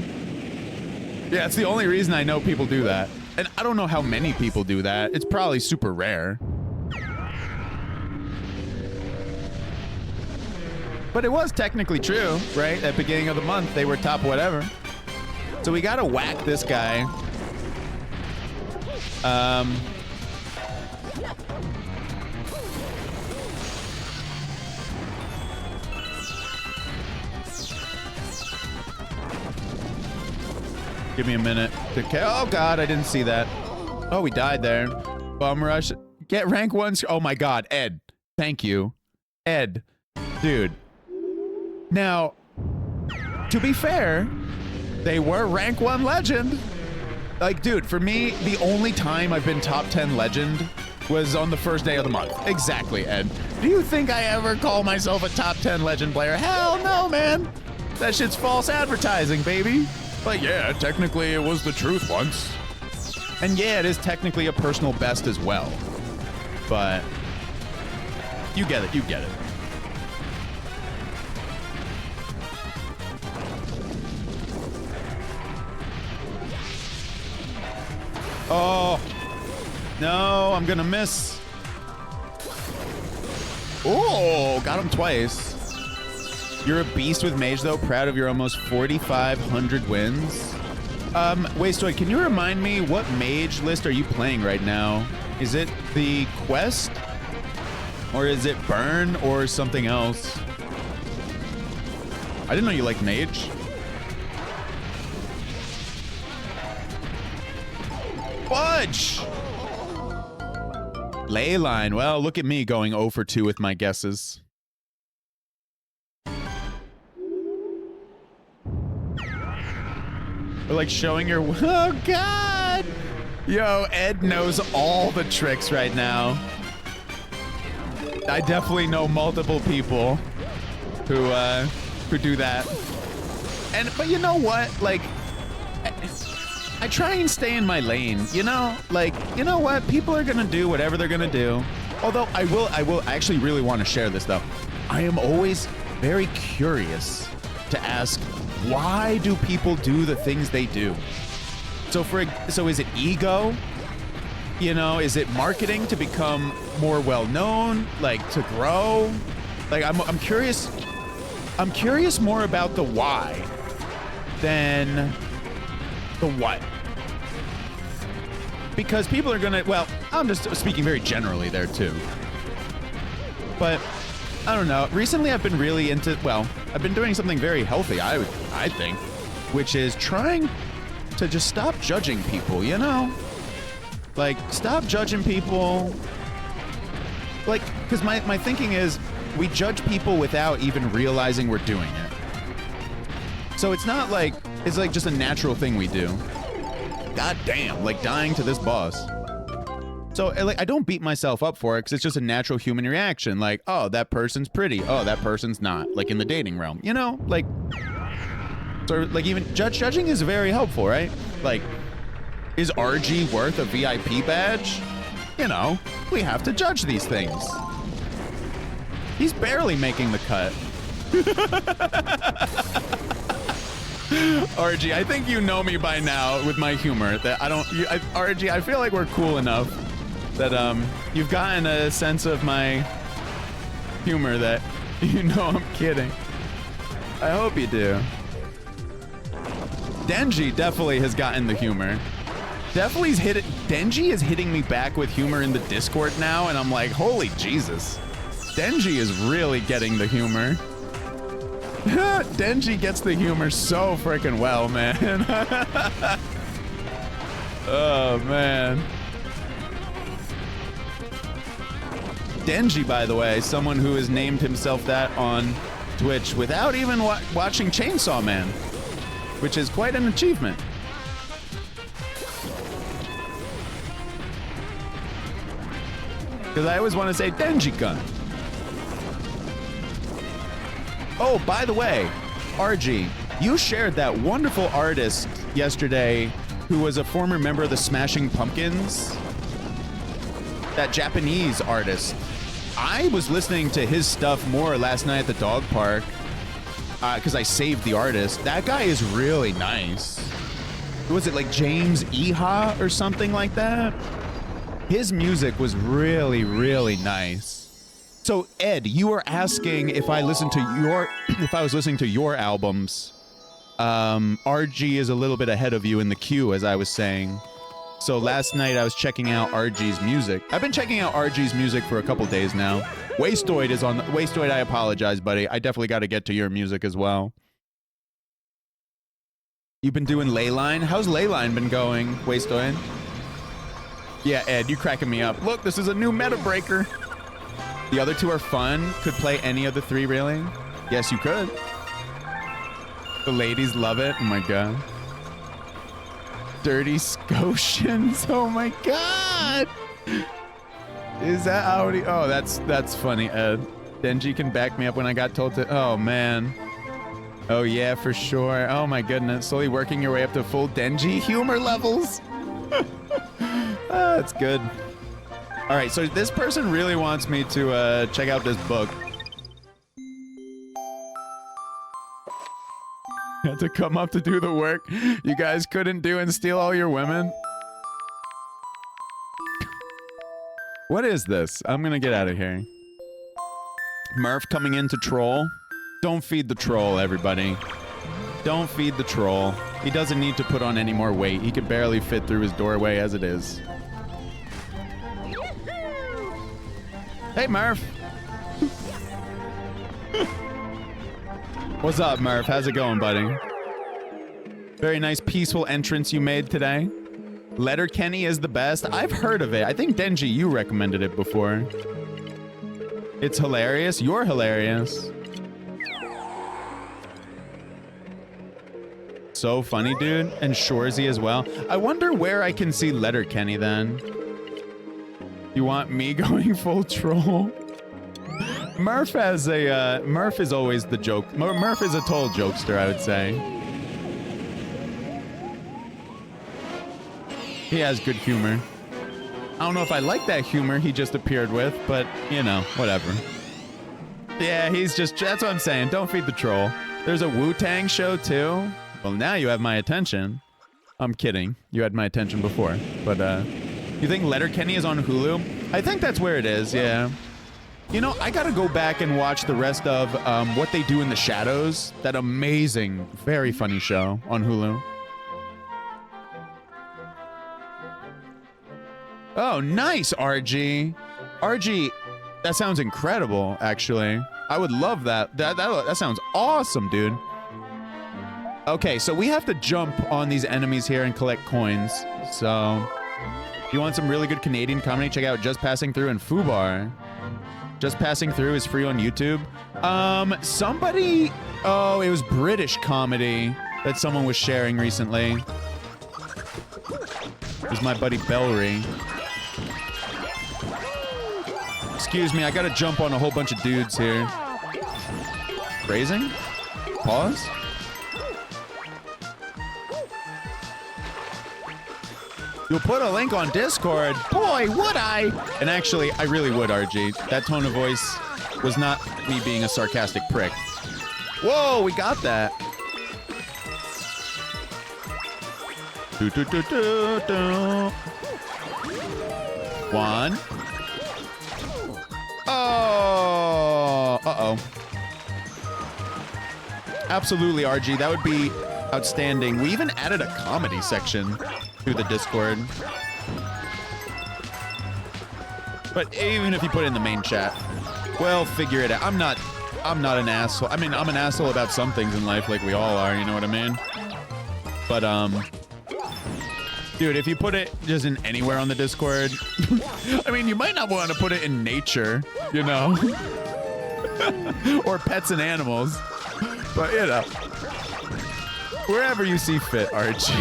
Yeah, it's the only reason I know people do that. And I don't know how many people do that. It's probably super rare. But it was technically true, right? At the beginning of the month, they were top whatever. So we gotta whack this guy. Give me a minute. Oh God, I didn't see that. Oh, we died there. Bum rush. Get rank 1. Oh my God, Ed. Thank you. Ed. Dude. Now, to be fair, they were rank 1 legend. Like, dude, for me, the only time I've been top 10 legend was on the first day of the month. Exactly, Ed. Do you think I ever call myself a top 10 legend player? Hell no, man. That shit's false advertising, baby. But yeah, technically it was the truth once. And yeah, it is technically a personal best as well. But you get it, you get it. Oh, no, I'm gonna miss. Oh, got him twice. You're a beast with Mage, though. Proud of your almost 4,500 wins. Wastoid, can you remind me what Mage list are you playing right now? Is it the Quest? Or is it Burn or something else? I didn't know you liked Mage. Fudge! Leyline. Well, look at me going 0 for 2 with my guesses. Or like showing your... Oh, God! Yo, Ed knows all the tricks right now. I definitely know multiple people who do that. But you know what? Like, I try and stay in my lane, you know? Like, you know what? People are gonna do whatever they're gonna do. Although I actually really want to share this though. I am always very curious to ask, why do people do the things they do? So is it ego? You know, is it marketing to become more well-known, like to grow? Like I'm curious more about the why than the what. Because people are gonna, well, I'm just speaking very generally there too. But I don't know. Recently I've been really into, well, I've been doing something very healthy, I think, which is trying to just stop judging people, you know? Like, stop judging people. Like, because my thinking is, we judge people without even realizing we're doing it. So it's not like, it's like just a natural thing we do. God damn, like dying to this boss. So like, I don't beat myself up for it because it's just a natural human reaction. Like, oh, that person's pretty. Oh, that person's not. Like in the dating realm, you know? Like, so like even judging is very helpful, right? Like, is RG worth a VIP badge? You know, we have to judge these things. He's barely making the cut. RG, I think you know me by now with my humor. That RG, I feel like we're cool enough that you've gotten a sense of my humor that you know I'm kidding. I hope you do. Denji definitely has gotten the humor. Denji is hitting me back with humor in the Discord now, and I'm like, holy Jesus. Denji is really getting the humor. Denji gets the humor so freaking well, man. Oh, man. Denji, by the way, someone who has named himself that on Twitch without even watching Chainsaw Man, which is quite an achievement. Because I always want to say Denji-kun. Oh, by the way, RG, you shared that wonderful artist yesterday who was a former member of the Smashing Pumpkins. That Japanese artist. I was listening to his stuff more last night at the dog park because I saved the artist. That guy is really nice. Was it like James Iha or something like that? His music was really, really nice. So Ed, you were asking if I listened to if I was listening to your albums. RG is a little bit ahead of you in the queue, as I was saying. So last night I was checking out RG's music. I've been checking out RG's music for a couple days now. Wastoid is on. Wastoid, I apologize, buddy. I definitely got to get to your music as well. You've been doing Leyline? How's Leyline been going, Wastoid? Yeah, Ed, you cracking me up. Look, this is a new meta breaker. The other two are fun. Could play any of the three, really? Yes, you could. The ladies love it. Oh my god. Dirty Scotians. Oh my god. Is that how he... Oh, that's funny, Ed. Denji can back me up when I got told to... Oh, man. Oh, yeah, for sure. Oh, my goodness. Slowly working your way up to full Denji humor levels. That's good. All right, so this person really wants me to check out this book. Had to come up to do the work you guys couldn't do and steal all your women. What is this? I'm gonna get out of here. Murph coming in to troll. Don't feed the troll, everybody. Don't feed the troll. He doesn't need to put on any more weight. He can barely fit through his doorway as it is. Hey, Murph. What's up, Murph? How's it going, buddy? Very nice, peaceful entrance you made today. Letterkenny is the best. I've heard of it. I think, Denji, you recommended it before. It's hilarious. You're hilarious. So funny, dude. And Shorzy as well. I wonder where I can see Letterkenny then. You want me going full troll? Murph has a, Murph is always the joke. Murph is a total jokester, I would say. He has good humor. I don't know if I like that humor he just appeared with, but, you know, whatever. Yeah, he's just, that's what I'm saying. Don't feed the troll. There's a Wu-Tang show, too. Well, now you have my attention. I'm kidding. You had my attention before. But, you think Letterkenny is on Hulu? I think that's where it is, yeah. You know, I gotta go back and watch the rest of What They Do in the Shadows. That amazing, very funny show on Hulu. Oh, nice, RG. RG, that sounds incredible, actually. I would love that. That sounds awesome, dude. Okay, so we have to jump on these enemies here and collect coins. So, if you want some really good Canadian comedy, check out Just Passing Through and Fubar. Just Passing Through is free on YouTube. Somebody... Oh, it was British comedy that someone was sharing recently. It was my buddy Bellry. Excuse me, I gotta jump on a whole bunch of dudes here. Phrasing? Pause? You'll put a link on Discord. Boy, would I! And actually, I really would, RG. That tone of voice was not me being a sarcastic prick. Whoa, we got that. Do, do, do, do, do. One. Oh. Uh-oh. Absolutely, RG. That would be outstanding. We even added a comedy section through the Discord. But even if you put it in the main chat, well, figure it out. I'm not an asshole. I mean, I'm an asshole about some things in life, like we all are, you know what I mean? But, dude, if you put it just in anywhere on the Discord, I mean, you might not want to put it in nature, you know? Or pets and animals. But, you know, wherever you see fit, Archie.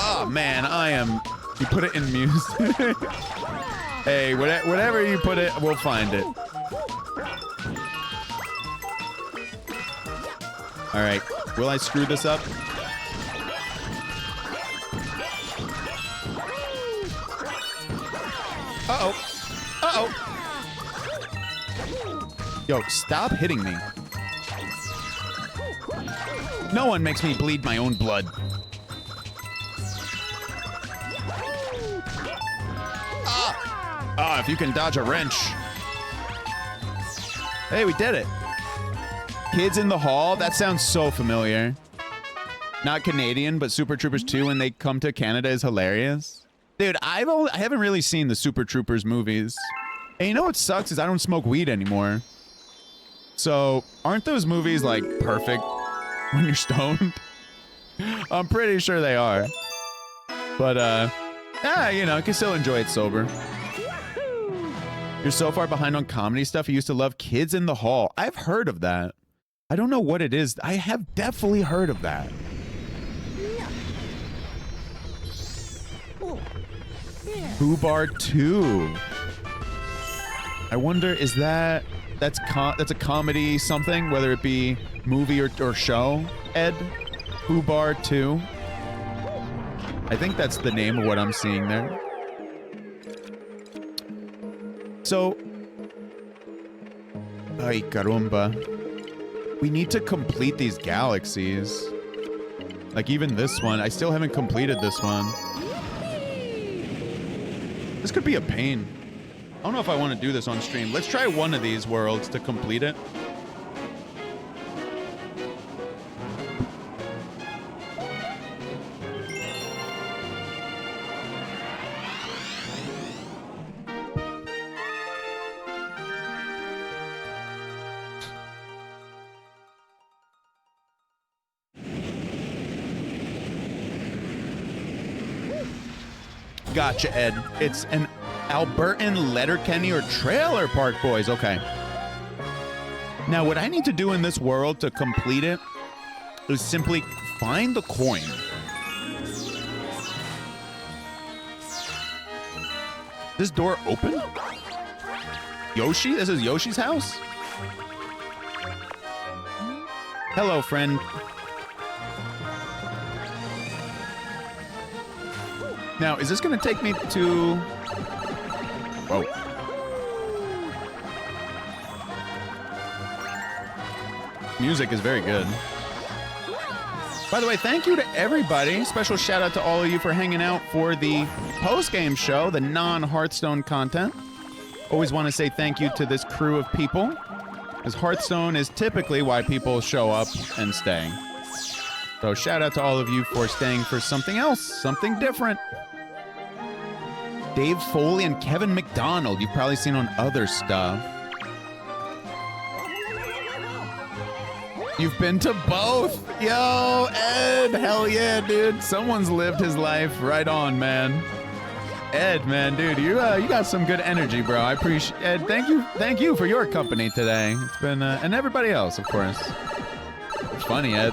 Oh, man, you put it in music. Hey, whatever you put it, we'll find it. All right, will I screw this up? Uh-oh. Uh-oh. Yo, stop hitting me. No one makes me bleed my own blood. Ah, if you can dodge a wrench. Hey, we did it. Kids in the Hall? That sounds so familiar. Not Canadian, but Super Troopers 2 when they come to Canada is hilarious. Dude, I haven't really seen the Super Troopers movies. And you know what sucks is I don't smoke weed anymore. So, aren't those movies, like, perfect when you're stoned? I'm pretty sure they are. But, you know, I can still enjoy it sober. You're so far behind on comedy stuff. I used to love Kids in the Hall. I've heard of that. I don't know what it is. I have definitely heard of that. Fubar 2. I wonder, is that's a comedy something, whether it be movie or show, Ed? Fubar 2. I think that's the name of what I'm seeing there. So, ay caramba. We need to complete these galaxies. Like even this one. I still haven't completed this one. This could be a pain. I don't know if I want to do this on stream. Let's try one of these worlds to complete it. Gotcha, Ed. It's an Albertan Letterkenny or Trailer Park Boys. Okay. Now, what I need to do in this world to complete it is simply find the coin. This door open? Yoshi? This is Yoshi's house? Hello, friend. Now, is this going to take me to... Whoa. Music is very good. By the way, thank you to everybody. Special shout out to all of you for hanging out for the post-game show, the non-Hearthstone content. Always want to say thank you to this crew of people, as Hearthstone is typically why people show up and stay. So shout out to all of you for staying for something else, something different. Dave Foley and Kevin McDonald, you've probably seen on other stuff. You've been to both. Yo, Ed, hell yeah, dude. Someone's lived his life. Right on, man. Ed, man, dude, you got some good energy, bro. I appreciate Ed. Thank you for your company today. It's been and everybody else, of course. It's funny, Ed.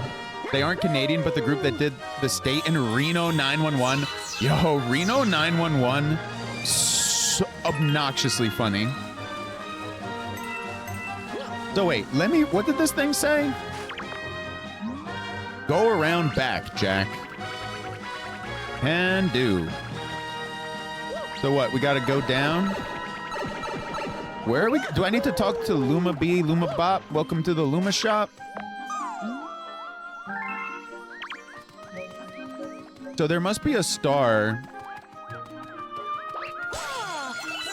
They aren't Canadian, but the group that did the state in Reno 911. Yo, Reno 911, so obnoxiously funny. So wait, what did this thing say? Go around back, Jack. Can do. So what, we gotta go down? Where are we? Do I need to talk to Luma B, Luma Bop? Welcome to the Luma shop. So there must be a star.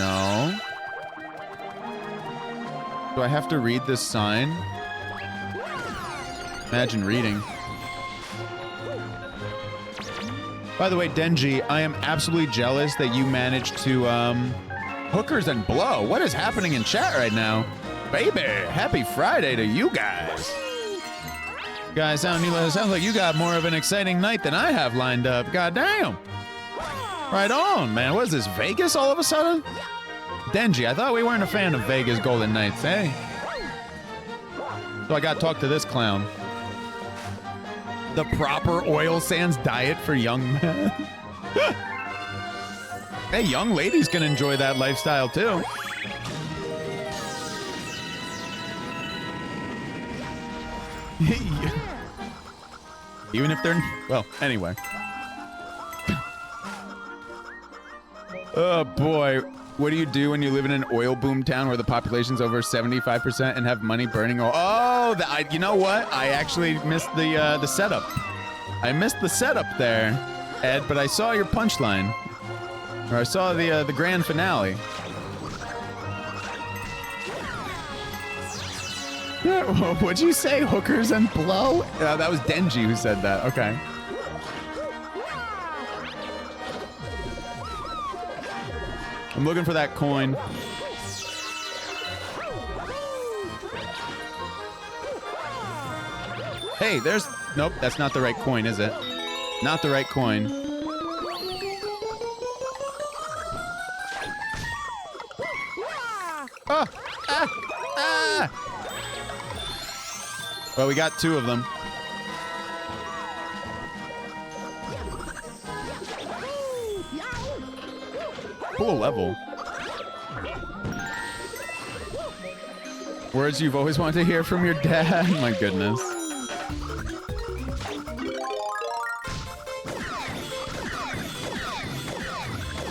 No. Do I have to read this sign? Imagine reading. By the way, Denji, I am absolutely jealous that you managed to, hookers and blow. What is happening in chat right now? Baby, happy Friday to you guys. Guys, sounds like you got more of an exciting night than I have lined up. God damn. Right on, man. What is this, Vegas all of a sudden? Denji, I thought we weren't a fan of Vegas Golden Knights, eh? So I got to talk to this clown. The proper oil sands diet for young men. Hey, young ladies can enjoy that lifestyle too. Even if they're... Well, anyway. Oh, boy. What do you do when you live in an oil boom town where the population's over 75% and have money burning oil? Oh, you know what? I actually missed the setup. I missed the setup there, Ed, but I saw your punchline. Or I saw the grand finale. What'd you say? Hookers and blow? That was Denji who said that. Okay. I'm looking for that coin. Hey, there's... Nope, that's not the right coin, is it? Not the right coin. Oh! Ah! Ah! Well, we got two of them. Cool level. Words you've always wanted to hear from your dad. My goodness.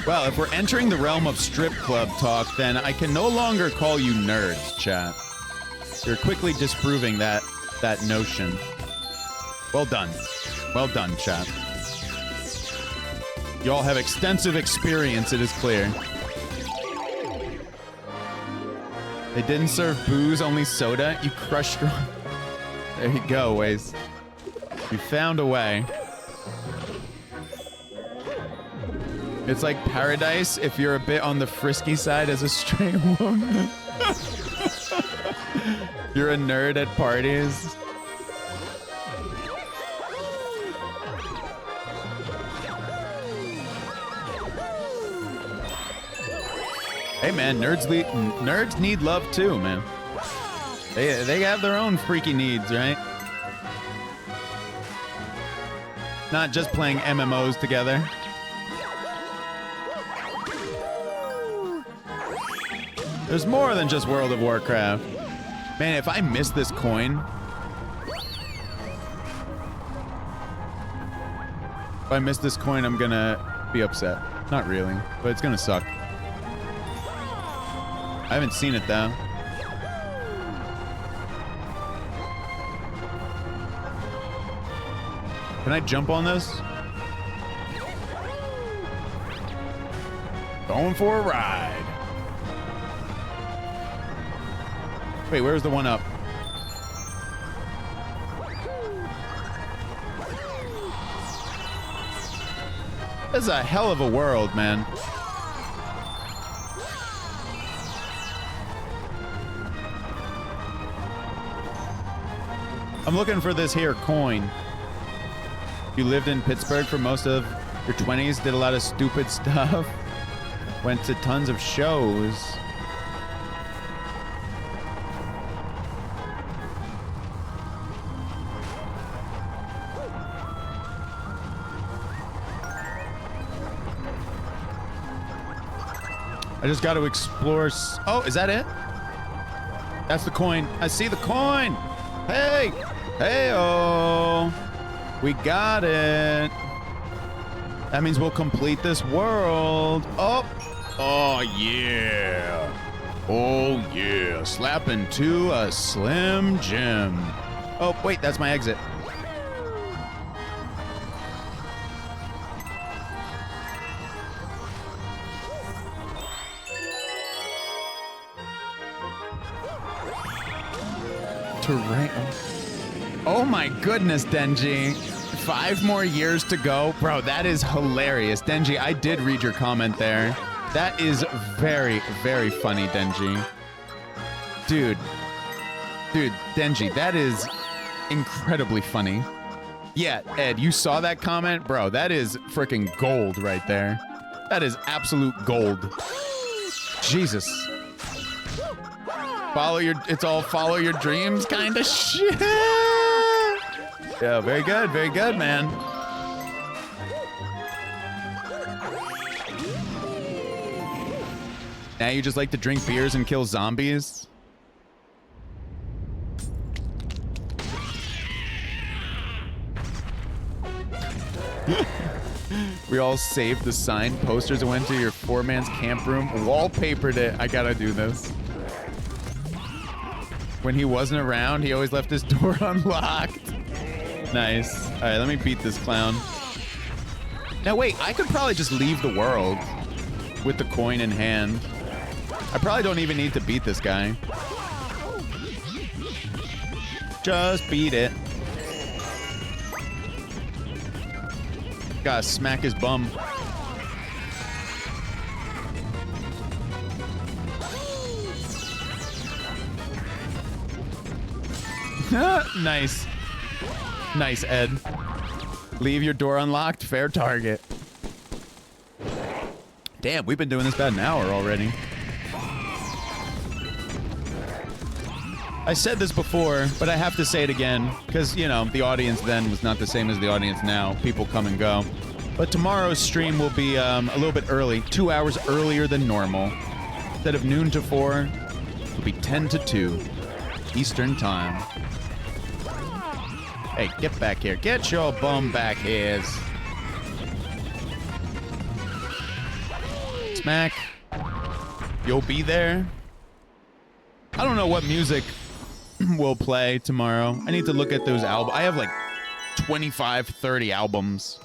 Well, if we're entering the realm of strip club talk, then I can no longer call you nerds, chat. You're quickly disproving that notion. Well done. Well done, chat. You all have extensive experience, it is clear. They didn't serve booze, only soda. You crushed your... There you go, Waze. You found a way. It's like paradise if you're a bit on the frisky side as a straight woman. You're a nerd at parties. Hey man, nerds need love too, man. They have their own freaky needs, right? Not just playing MMOs together. There's more than just World of Warcraft. Man, if I miss this coin... If I miss this coin, I'm gonna be upset. Not really, but it's gonna suck. I haven't seen it though. Can I jump on this? Going for a ride. Wait, where's the one up? This is a hell of a world, man. I'm looking for this here coin. You lived in Pittsburgh for most of your 20s, did a lot of stupid stuff, went to tons of shows. I just got to explore. Oh, is that it? That's the coin. I see the coin. Hey, hey-oh. We got it. That means we'll complete this world. Oh, oh yeah. Oh yeah. Slap into a Slim Jim. Oh, wait, that's my exit. Terrain. Oh my goodness, Denji. 5 more years to go. Bro, that is hilarious. Denji, I did read your comment there. That is very, very funny, Denji. Dude, Denji, that is incredibly funny. Yeah, Ed, you saw that comment? Bro, that is freaking gold right there. That is absolute gold. Jesus. It's all follow your dreams kind of shit. Yeah, very good, man. Now you just like to drink beers and kill zombies? We all saved the signed posters and went to your 4-man's camp room, wallpapered it. I gotta do this. When he wasn't around, he always left his door unlocked. Nice. All right, let me beat this clown. Now wait, I could probably just leave the world with the coin in hand. I probably don't even need to beat this guy. Just beat it. Gotta smack his bum. Nice. Nice, Ed. Leave your door unlocked. Fair target. Damn, we've been doing this about an hour already. I said this before, but I have to say it again, because, you know, the audience then was not the same as the audience now. People come and go. But tomorrow's stream will be a little bit early, 2 hours earlier than normal. Instead of noon to 4, it'll be 10 to 2 Eastern Time. Hey, get back here. Get your bum back here. Smack. You'll be there. I don't know what music will play tomorrow. I need to look at those albums. I have like 25, 30 albums.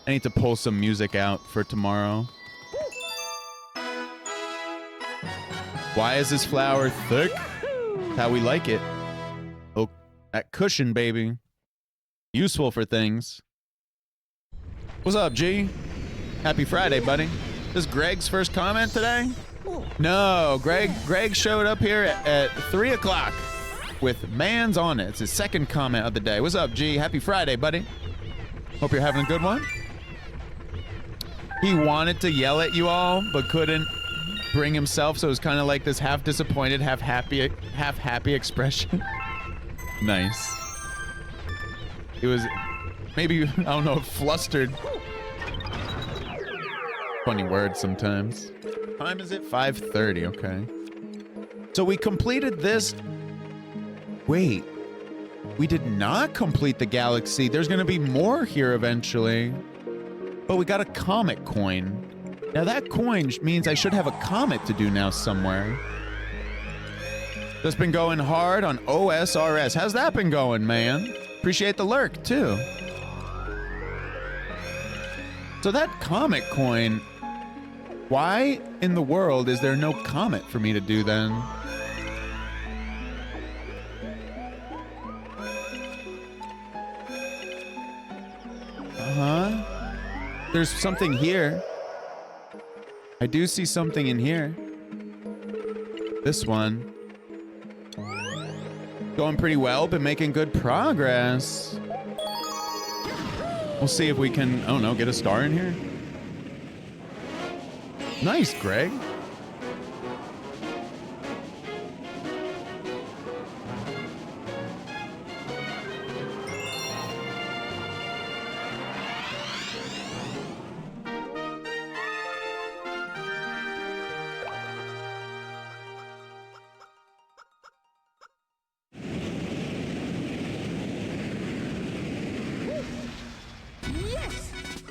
I need to pull some music out for tomorrow. Why is this flower thick? How we like it. Oh, that cushion, baby. Useful for things. What's up, G? Happy Friday, buddy. This is Greg's first comment today? No, Greg showed up here at 3 o'clock with Man's on it. It's his second comment of the day. What's up, G? Happy Friday, buddy. Hope you're having a good one. He wanted to yell at you all, but couldn't bring himself, so it was kind of like this half disappointed, half happy expression. Nice. It was maybe, I don't know, flustered. Funny word sometimes. Time is it? 5:30, okay. So we completed this. Wait, we did not complete the galaxy. There's gonna be more here eventually. But we got a comet coin. Now that coin means I should have a comet to do now somewhere. That's been going hard on OSRS. How's that been going, man? Appreciate the lurk, too. So that comet coin, why in the world is there no comet for me to do then? Uh-huh. There's something here. I do see something in here. This one. Going pretty well, but making good progress. We'll see if we can, I don't know, get a star in here. Nice, Greg.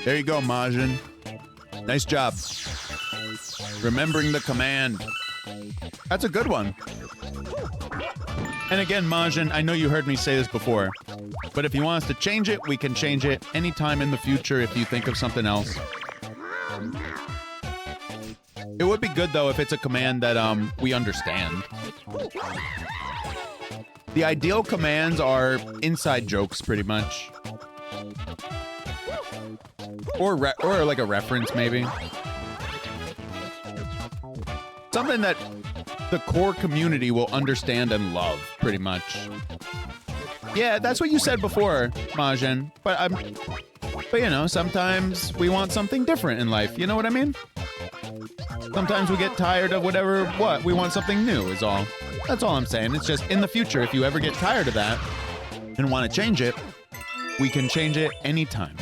There you go, Majin. Nice job. Remembering the command. That's a good one. And again, Majin, I know you heard me say this before, but if you want us to change it, we can change it anytime in the future if you think of something else. It would be good, though, if it's a command that we understand. The ideal commands are inside jokes, pretty much. Or like a reference, maybe. Something that the core community will understand and love, pretty much. Yeah, that's what you said before, Majin. But you know, sometimes we want something different in life. You know what I mean? Sometimes we get tired of what. We want something new is all. That's all I'm saying. It's just in the future, if you ever get tired of that and want to change it, we can change it anytime.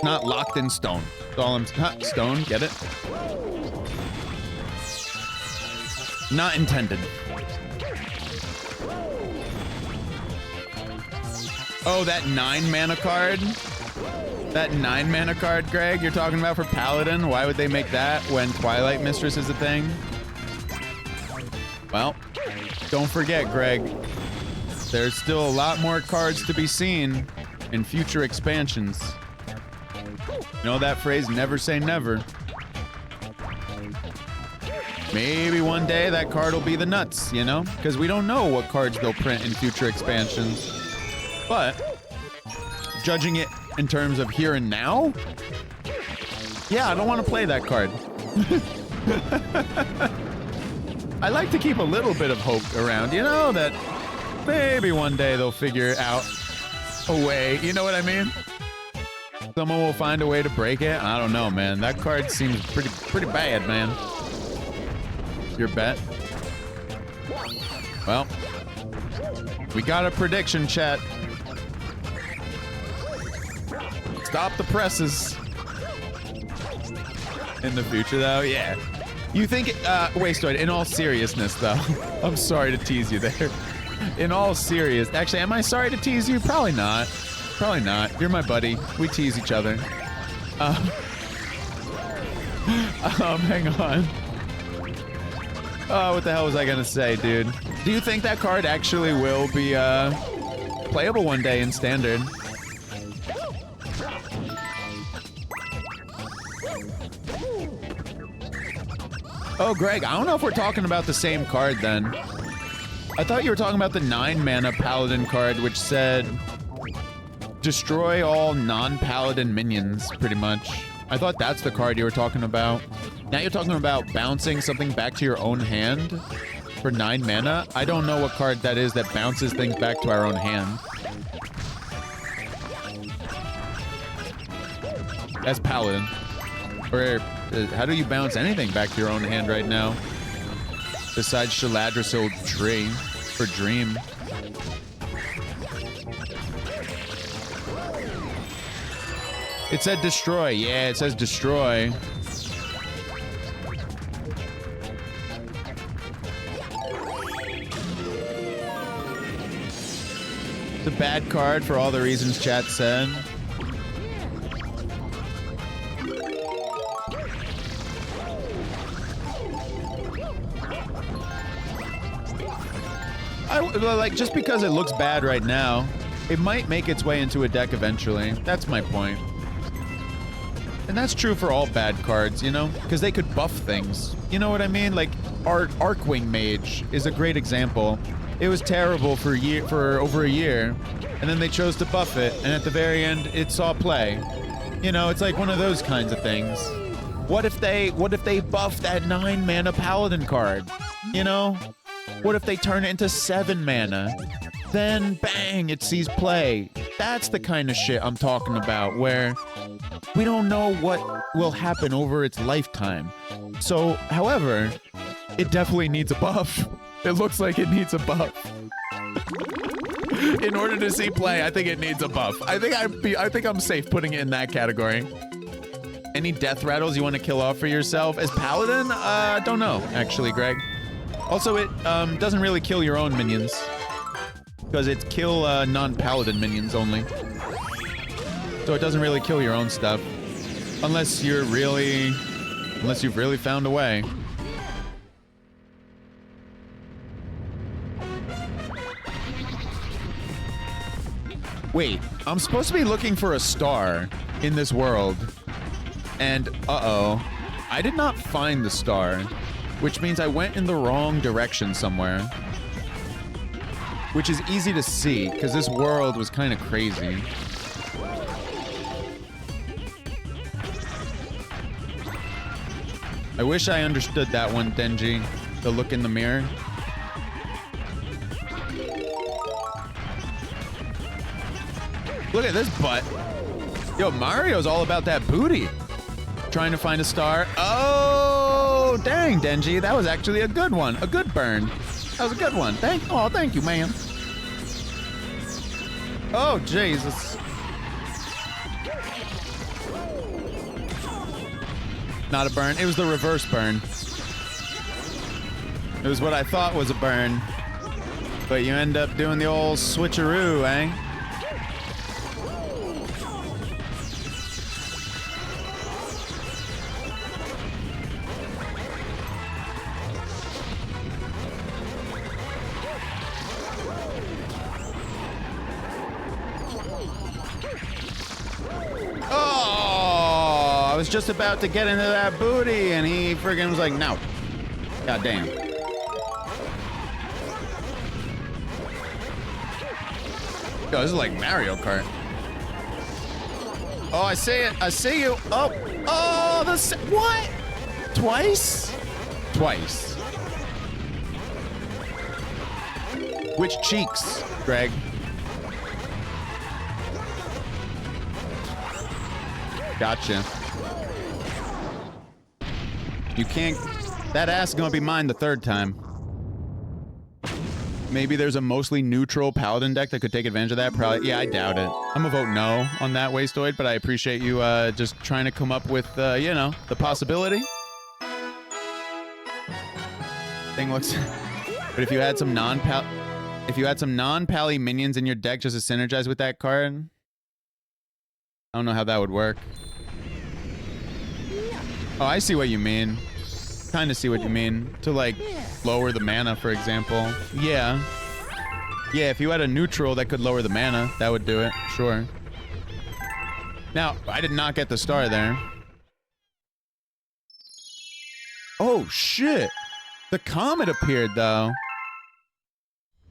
Not locked in stone. That's all I'm stone, get it? Not intended. Oh, that 9 mana card? That 9 mana card, Greg, you're talking about for Paladin? Why would they make that when Twilight Mistress is a thing? Well, don't forget, Greg. There's still a lot more cards to be seen in future expansions. You know that phrase, never say never. Maybe one day that card will be the nuts, you know? Because we don't know what cards they'll print in future expansions. But, judging it in terms of here and now, yeah, I don't want to play that card. I like to keep a little bit of hope around, you know, that maybe one day they'll figure out a way, you know what I mean? Someone will find a way to break it. I don't know, man. That card seems pretty bad, man. Your bet? Well, we got a prediction, chat. Stop the presses. In the future, though, yeah. You think, Wastoid, in all seriousness, though, I'm sorry to tease you there. In all seriousness, actually, am I sorry to tease you? Probably not. Probably not. You're my buddy. We tease each other. Hang on. Oh, what the hell was I gonna say, dude? Do you think that card actually will be, playable one day in Standard? Oh, Greg, I don't know if we're talking about the same card then. I thought you were talking about the 9-mana Paladin card, which said destroy all non-Paladin minions, pretty much. I thought that's the card you were talking about. Now you're talking about bouncing something back to your own hand for 9 mana? I don't know what card that is that bounces things back to our own hand. That's Paladin. Or how do you bounce anything back to your own hand right now? Besides Shaladrisil Tree for Dream. It said destroy. Yeah, it says destroy. It's a bad card for all the reasons chat said. Like, just because it looks bad right now, it might make its way into a deck eventually. That's my point. And that's true for all bad cards, you know? Because they could buff things. You know what I mean? Like, Arcwing Mage is a great example. It was terrible for over a year, and then they chose to buff it, and at the very end, it saw play. You know, it's like one of those kinds of things. What if they buff that 9-mana Paladin card? You know? What if they turn it into 7 mana? Then, bang, it sees play. That's the kind of shit I'm talking about, where we don't know what will happen over its lifetime. So, however, it definitely needs a buff. It looks like it needs a buff. In order to see play, I think it needs a buff. I think I'm safe putting it in that category. Any death rattles you want to kill off for yourself as Paladin? Don't know, actually, Greg. Also, it doesn't really kill your own minions, because it's kill non-Paladin minions only. So it doesn't really kill your own stuff, unless you've really found a way. Wait, I'm supposed to be looking for a star in this world, and uh-oh, I did not find the star. Which means I went in the wrong direction somewhere. Which is easy to see, because this world was kind of crazy. I wish I understood that one, Denji. The look in the mirror. Look at this butt. Yo, Mario's all about that booty. Trying to find a star. Oh, dang, Denji. That was actually a good one. A good burn. That was a good one. Thank you, man. Oh, Jesus. Not a burn. It was the reverse burn. It was what I thought was a burn. But you end up doing the old switcheroo, eh? Was just about to get into that booty, and he friggin' was like, no. God damn. Yo, this is like Mario Kart. Oh, I see it. I see you. Oh, what? Twice? Twice. Which cheeks, Greg? Gotcha. You can't... That ass is gonna be mine the third time. Maybe there's a mostly neutral Paladin deck that could take advantage of that. Probably. Yeah, I doubt it. I'm gonna vote no on that, Wastoid, but I appreciate you just trying to come up with, you know, the possibility. Thing looks... But if you had some non-Pally minions in your deck just to synergize with that card... I don't know how that would work. Oh, I see what you mean. Kind of see what you mean. To, like, lower the mana, for example. Yeah. Yeah, if you had a neutral that could lower the mana, that would do it. Sure. Now, I did not get the star there. Oh, shit. The comet appeared, though.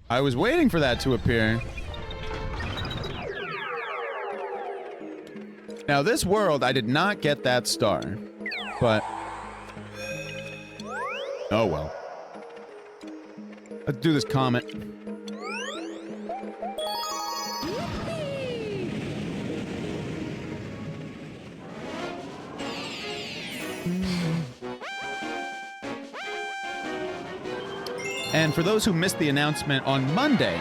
I was waiting for that to appear. Now, this world, I did not get that star. But... oh, well. Let's do this comet. And for those who missed the announcement on Monday,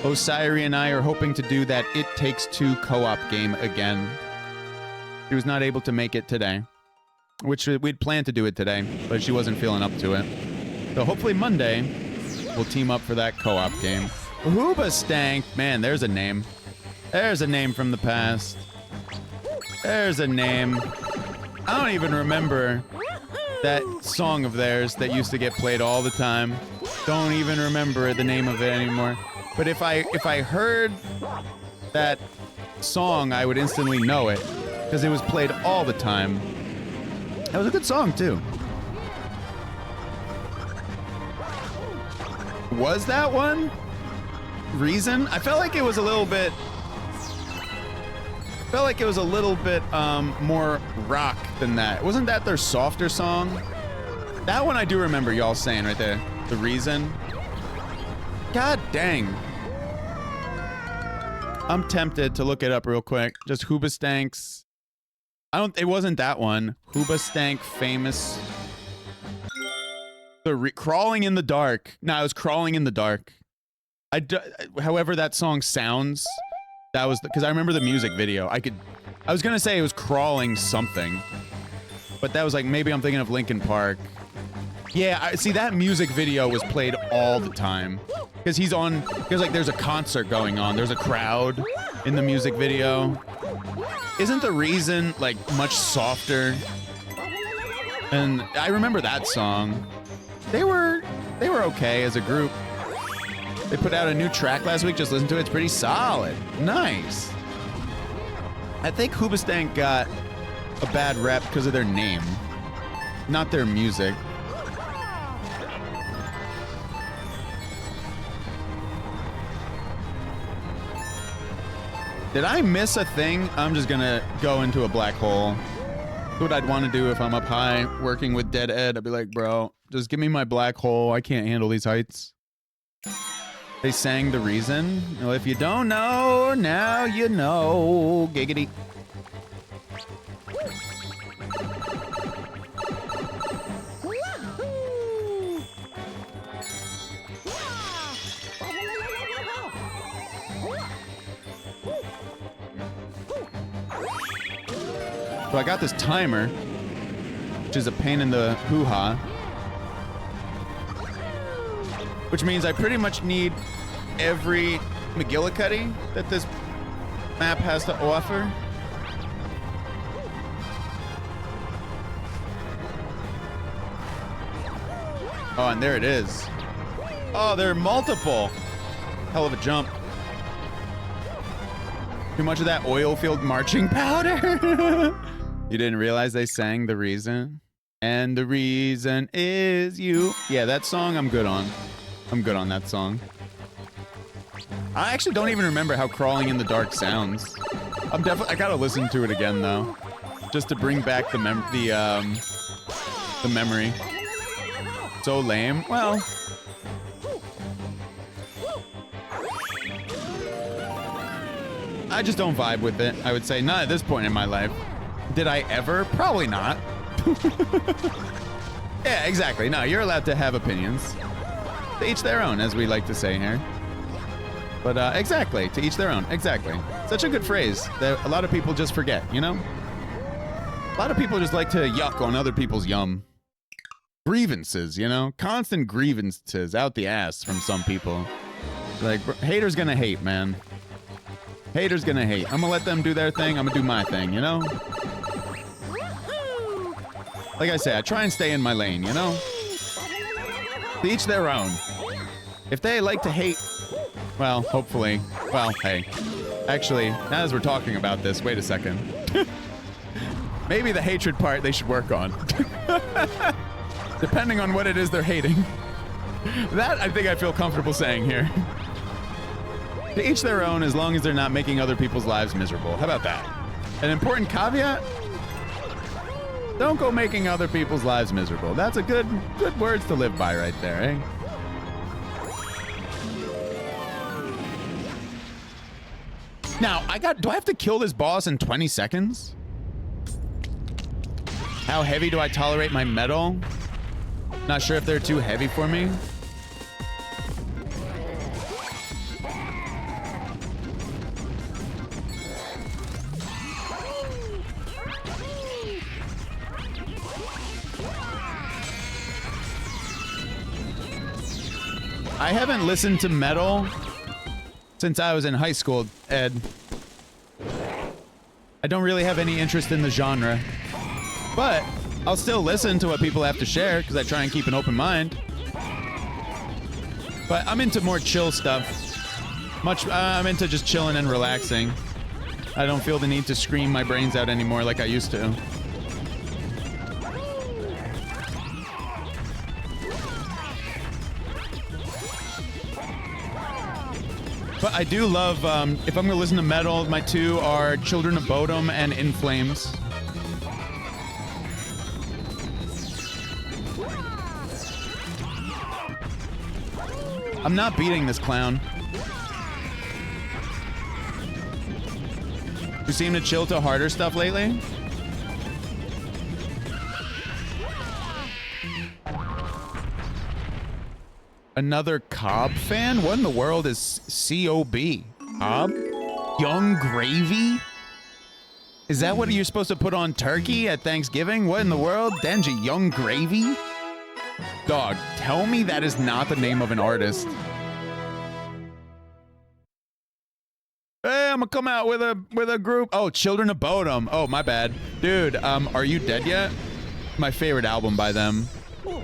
Osiri and I are hoping to do that It Takes Two co-op game again. She was not able to make it today, which we'd planned to do it today, but she wasn't feeling up to it. So hopefully Monday, we'll team up for that co-op game. Hoobastank. Man, there's a name. There's a name from the past. There's a name. I don't even remember that song of theirs that used to get played all the time. Don't even remember the name of it anymore. But if I heard that song, I would instantly know it because it was played all the time. That was a good song too. Was that one? Reason? I felt like it was a little bit... more rock than that. Wasn't that their softer song? That one I do remember y'all saying right there. The Reason. God dang. I'm tempted to look it up real quick. Just Hoobastank's... it wasn't that one. Hoobastank famous... Crawling in the Dark. No, it was Crawling in the Dark. However that song sounds... That was because I remember the music video. I was gonna say it was Crawling something, but that was like maybe I'm thinking of Linkin Park. Yeah, see that music video was played all the time because like there's a concert going on. There's a crowd in the music video. Isn't The Reason like much softer? And I remember that song. They were okay as a group. They put out a new track last week. Just listen to it. It's pretty solid. Nice. I think Hoobastank got a bad rep because of their name, not their music. Did I miss a thing? I'm just gonna go into a black hole. That's what I'd want to do if I'm up high working with Dead Ed. I'd be like, bro, just give me my black hole. I can't handle these heights. They sang The Reason. Well, if you don't know, now you know. Giggity. So I got this timer, which is a pain in the hoo-ha. Which means I pretty much need every McGillicuddy that this map has to offer. Oh, and there it is. Oh, there are multiple. Hell of a jump. Too much of that oil field marching powder. You didn't realize they sang The Reason? And the reason is you. Yeah, that song I'm good on. I'm good on that song. I actually don't even remember how Crawling in the Dark sounds. I gotta listen to it again though, just to bring back the memory. So lame. Well, I just don't vibe with it. I would say not at this point in my life. Did I ever? Probably not. Yeah, exactly. No, you're allowed to have opinions. To each their own, as we like to say here. But exactly, to each their own. Exactly. Such a good phrase that a lot of people just forget, you know? A lot of people just like to yuck on other people's yum. Grievances, you know? Constant grievances out the ass from some people. Like, haters gonna hate, man. Haters gonna hate. I'm gonna let them do their thing, I'm gonna do my thing, you know? Like I say, I try and stay in my lane, you know? To each their own. If they like to hate, well, hopefully. Well, hey. Actually, now as we're talking about this, wait a second. Maybe the hatred part they should work on. Depending on what it is they're hating. That I think I feel comfortable saying here. To each their own, as long as they're not making other people's lives miserable. How about that? An important caveat? Don't go making other people's lives miserable. That's a good words to live by right there, eh? Now, do I have to kill this boss in 20 seconds? How heavy do I tolerate my metal? Not sure if they're too heavy for me. I haven't listened to metal since I was in high school, Ed. I don't really have any interest in the genre. But I'll still listen to what people have to share because I try and keep an open mind. But I'm into more chill stuff. I'm into just chilling and relaxing. I don't feel the need to scream my brains out anymore like I used to. But I do love, if I'm going to listen to metal, my two are Children of Bodom and In Flames. I'm not beating this clown. You seem to chill to harder stuff lately? Another Cobb fan? What in the world is C-O-B? Cobb? Young Gravy? Is that what you're supposed to put on turkey at Thanksgiving? What in the world? Denji, Young Gravy? Dog, tell me that is not the name of an artist. Hey, I'm gonna come out with a group. Oh, Children of Bodom. Oh, my bad. Dude, Are You Dead Yet? My favorite album by them.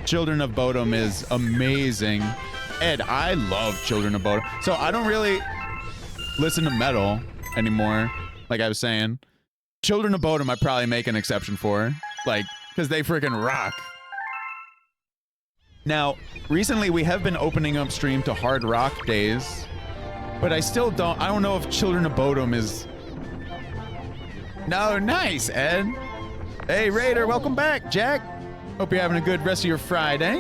Children of Bodom is amazing. Ed, I love Children of Bodom. So I don't really listen to metal anymore, like I was saying. Children of Bodom I probably make an exception for. Like, because they freaking rock. Now, recently we have been opening up stream to hard rock days, but I don't know if Children of Bodom is... No, nice, Ed. Hey, Raider, welcome back, Jack. Hope you're having a good rest of your Friday.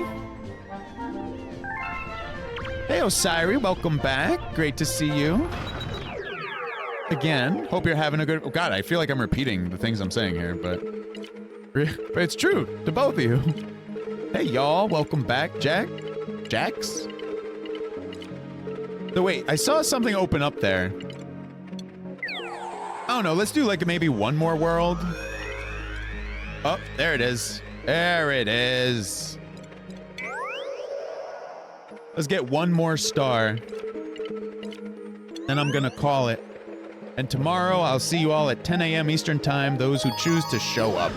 Hey, Osiri, welcome back. Great to see you. Again, hope you're having a good... Oh, God, I feel like I'm repeating the things I'm saying here, but it's true to both of you. Hey, y'all, welcome back, Jax? So wait, I saw something open up there. I don't know, let's do like maybe one more world. Oh, there it is. There it is. Let's get one more star. Then I'm gonna call it. And tomorrow I'll see you all at 10 a.m. Eastern Time, those who choose to show up.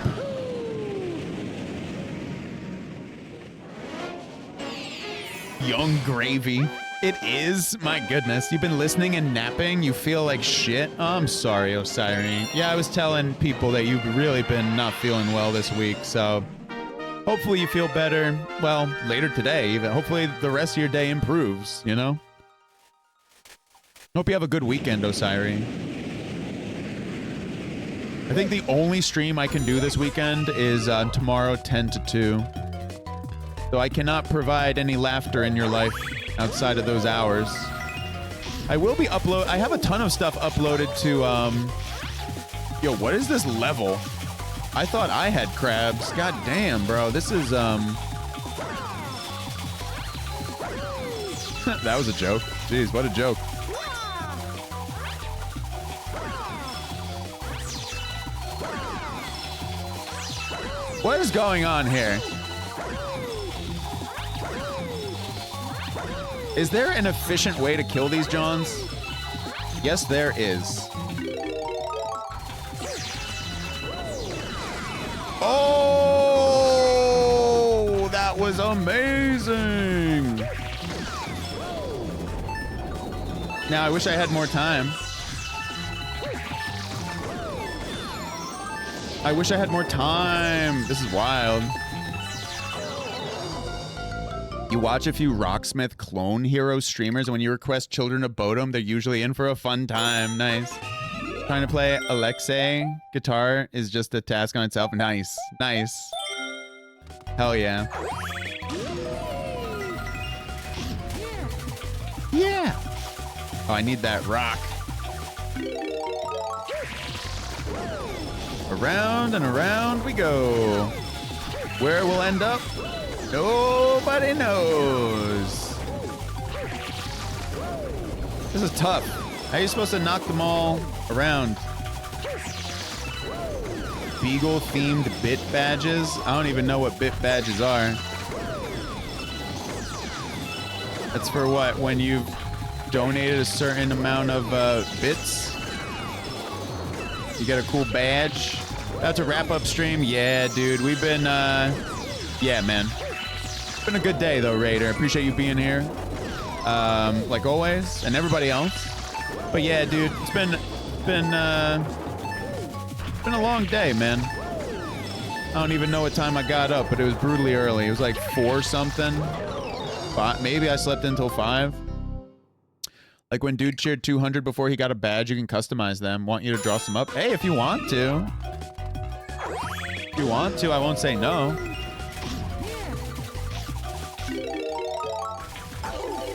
Young Gravy. It is? My goodness. You've been listening and napping? You feel like shit? Oh, I'm sorry, Osiri. Yeah, I was telling people that you've really been not feeling well this week, so... Hopefully you feel better, well, later today, even. Hopefully the rest of your day improves, you know? Hope you have a good weekend, Osiri. I think the only stream I can do this weekend is tomorrow, 10 to 2. So I cannot provide any laughter in your life outside of those hours. I will be I have a ton of stuff uploaded to, Yo, what is this level? I thought I had crabs. God damn, bro. This is, That was a joke. Jeez, what a joke. What is going on here? Is there an efficient way to kill these Johns? Yes, there is. Oh, that was amazing. Now, I wish I had more time. I wish I had more time. This is wild. You watch a few Rocksmith clone hero streamers, and when you request Children of Bodom, they're usually in for a fun time. Nice. Trying to play Alexei guitar is just a task on itself. Nice. Nice. Hell yeah. Yeah. Oh, I need that rock. Around and around we go. Where we'll end up, nobody knows. This is tough. How are you supposed to knock them all around? Beagle-themed bit badges? I don't even know what bit badges are. That's for what? When you've donated a certain amount of bits? You get a cool badge. That's a wrap-up stream. Yeah, dude. We've been, yeah, man. It's been a good day, though, Raider. Appreciate you being here. Like always. And everybody else. But yeah, dude. It's been a long day, man. I don't even know what time I got up, but it was brutally early. It was like 4 something. Maybe I slept until 5. Like when dude cheered 200 before he got a badge, you can customize them. Want you to draw some up? Hey, if you want to. If you want to, I won't say no.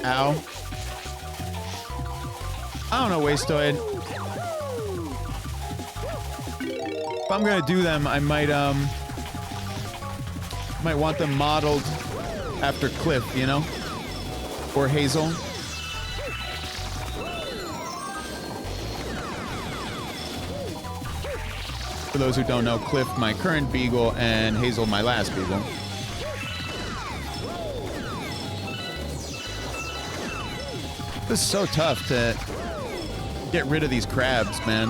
Ow. I don't know, Wastoid. If I'm gonna do them, I might want them modeled after Cliff, you know? Or Hazel. For those who don't know, Cliff, my current beagle, and Hazel, my last beagle. This is so tough to get rid of these crabs, man.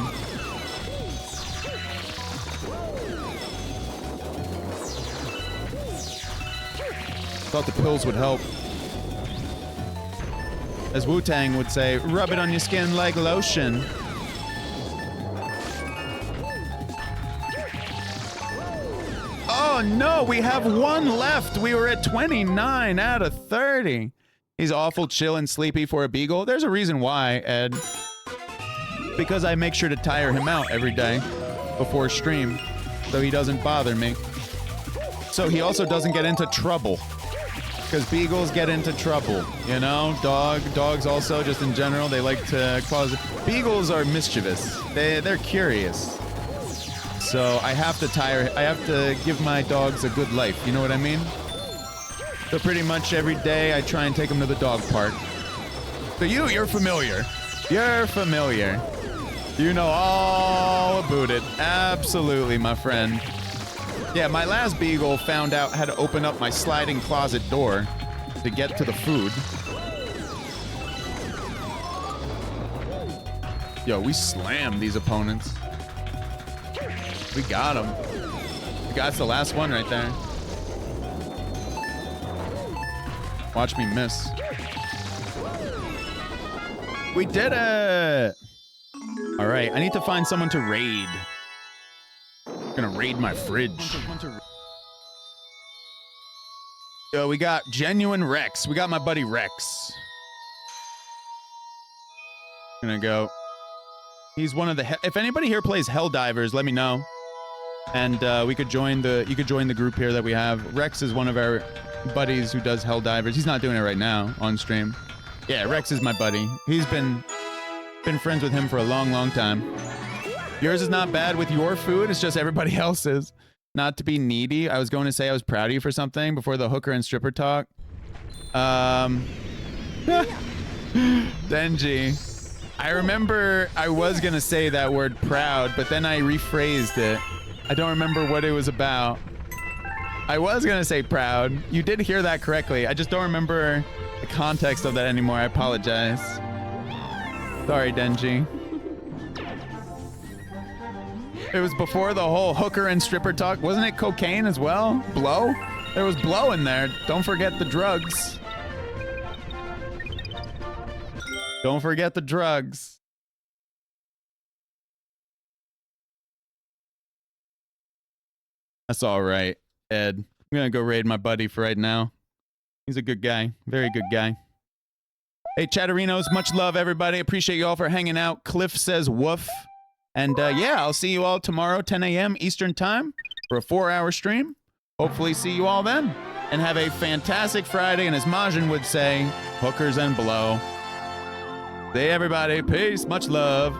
Thought the pills would help. As Wu-Tang would say, rub it on your skin like lotion. Oh no, we have 1 left. We were at 29 out of 30. He's awful chill and sleepy for a beagle. There's a reason why, Ed. Because I make sure to tire him out every day before stream, so he doesn't bother me. So he also doesn't get into trouble. Because beagles get into trouble, you know? Dogs also, just in general, they like to cause... Beagles are mischievous. They're curious. So I have to give my dogs a good life, you know what I mean? So pretty much every day I try and take them to the dog park. So you're familiar. You're familiar. You know all about it. Absolutely, my friend. Yeah, my last beagle found out how to open up my sliding closet door to get to the food. Yo, we slammed these opponents. We got him. That's the last one right there. Watch me miss. We did it! All right, I need to find someone to raid. I'm gonna raid my fridge. Yo, we got Genuine Rex. We got my buddy Rex. Gonna go. He's one of the... If anybody here plays Helldivers, let me know. And you could join the group here that we have. Rex is one of our buddies who does Helldivers. He's not doing it right now on stream. Yeah, Rex is my buddy. He's been friends with him for a long, long time. Yours is not bad with your food. It's just everybody else's. Not to be needy. I was going to say I was proud of you for something before the hooker and stripper talk. Denji. I remember I was going to say that word proud, but then I rephrased it. I don't remember what it was about. I was going to say proud. You did hear that correctly. I just don't remember the context of that anymore. I apologize. Sorry, Denji. It was before the whole hooker and stripper talk. Wasn't it cocaine as well? Blow? There was blow in there. Don't forget the drugs. Don't forget the drugs. That's all right, Ed. I'm gonna go raid my buddy for right now. He's a good guy. Very good guy. Hey, Chatterinos, much love, everybody. Appreciate you all for hanging out. Cliff says woof. And yeah, I'll see you all tomorrow, 10 a.m. Eastern Time for a 4-hour stream. Hopefully see you all then. And have a fantastic Friday. And as Majin would say, hookers and blow. Hey, everybody. Peace. Much love.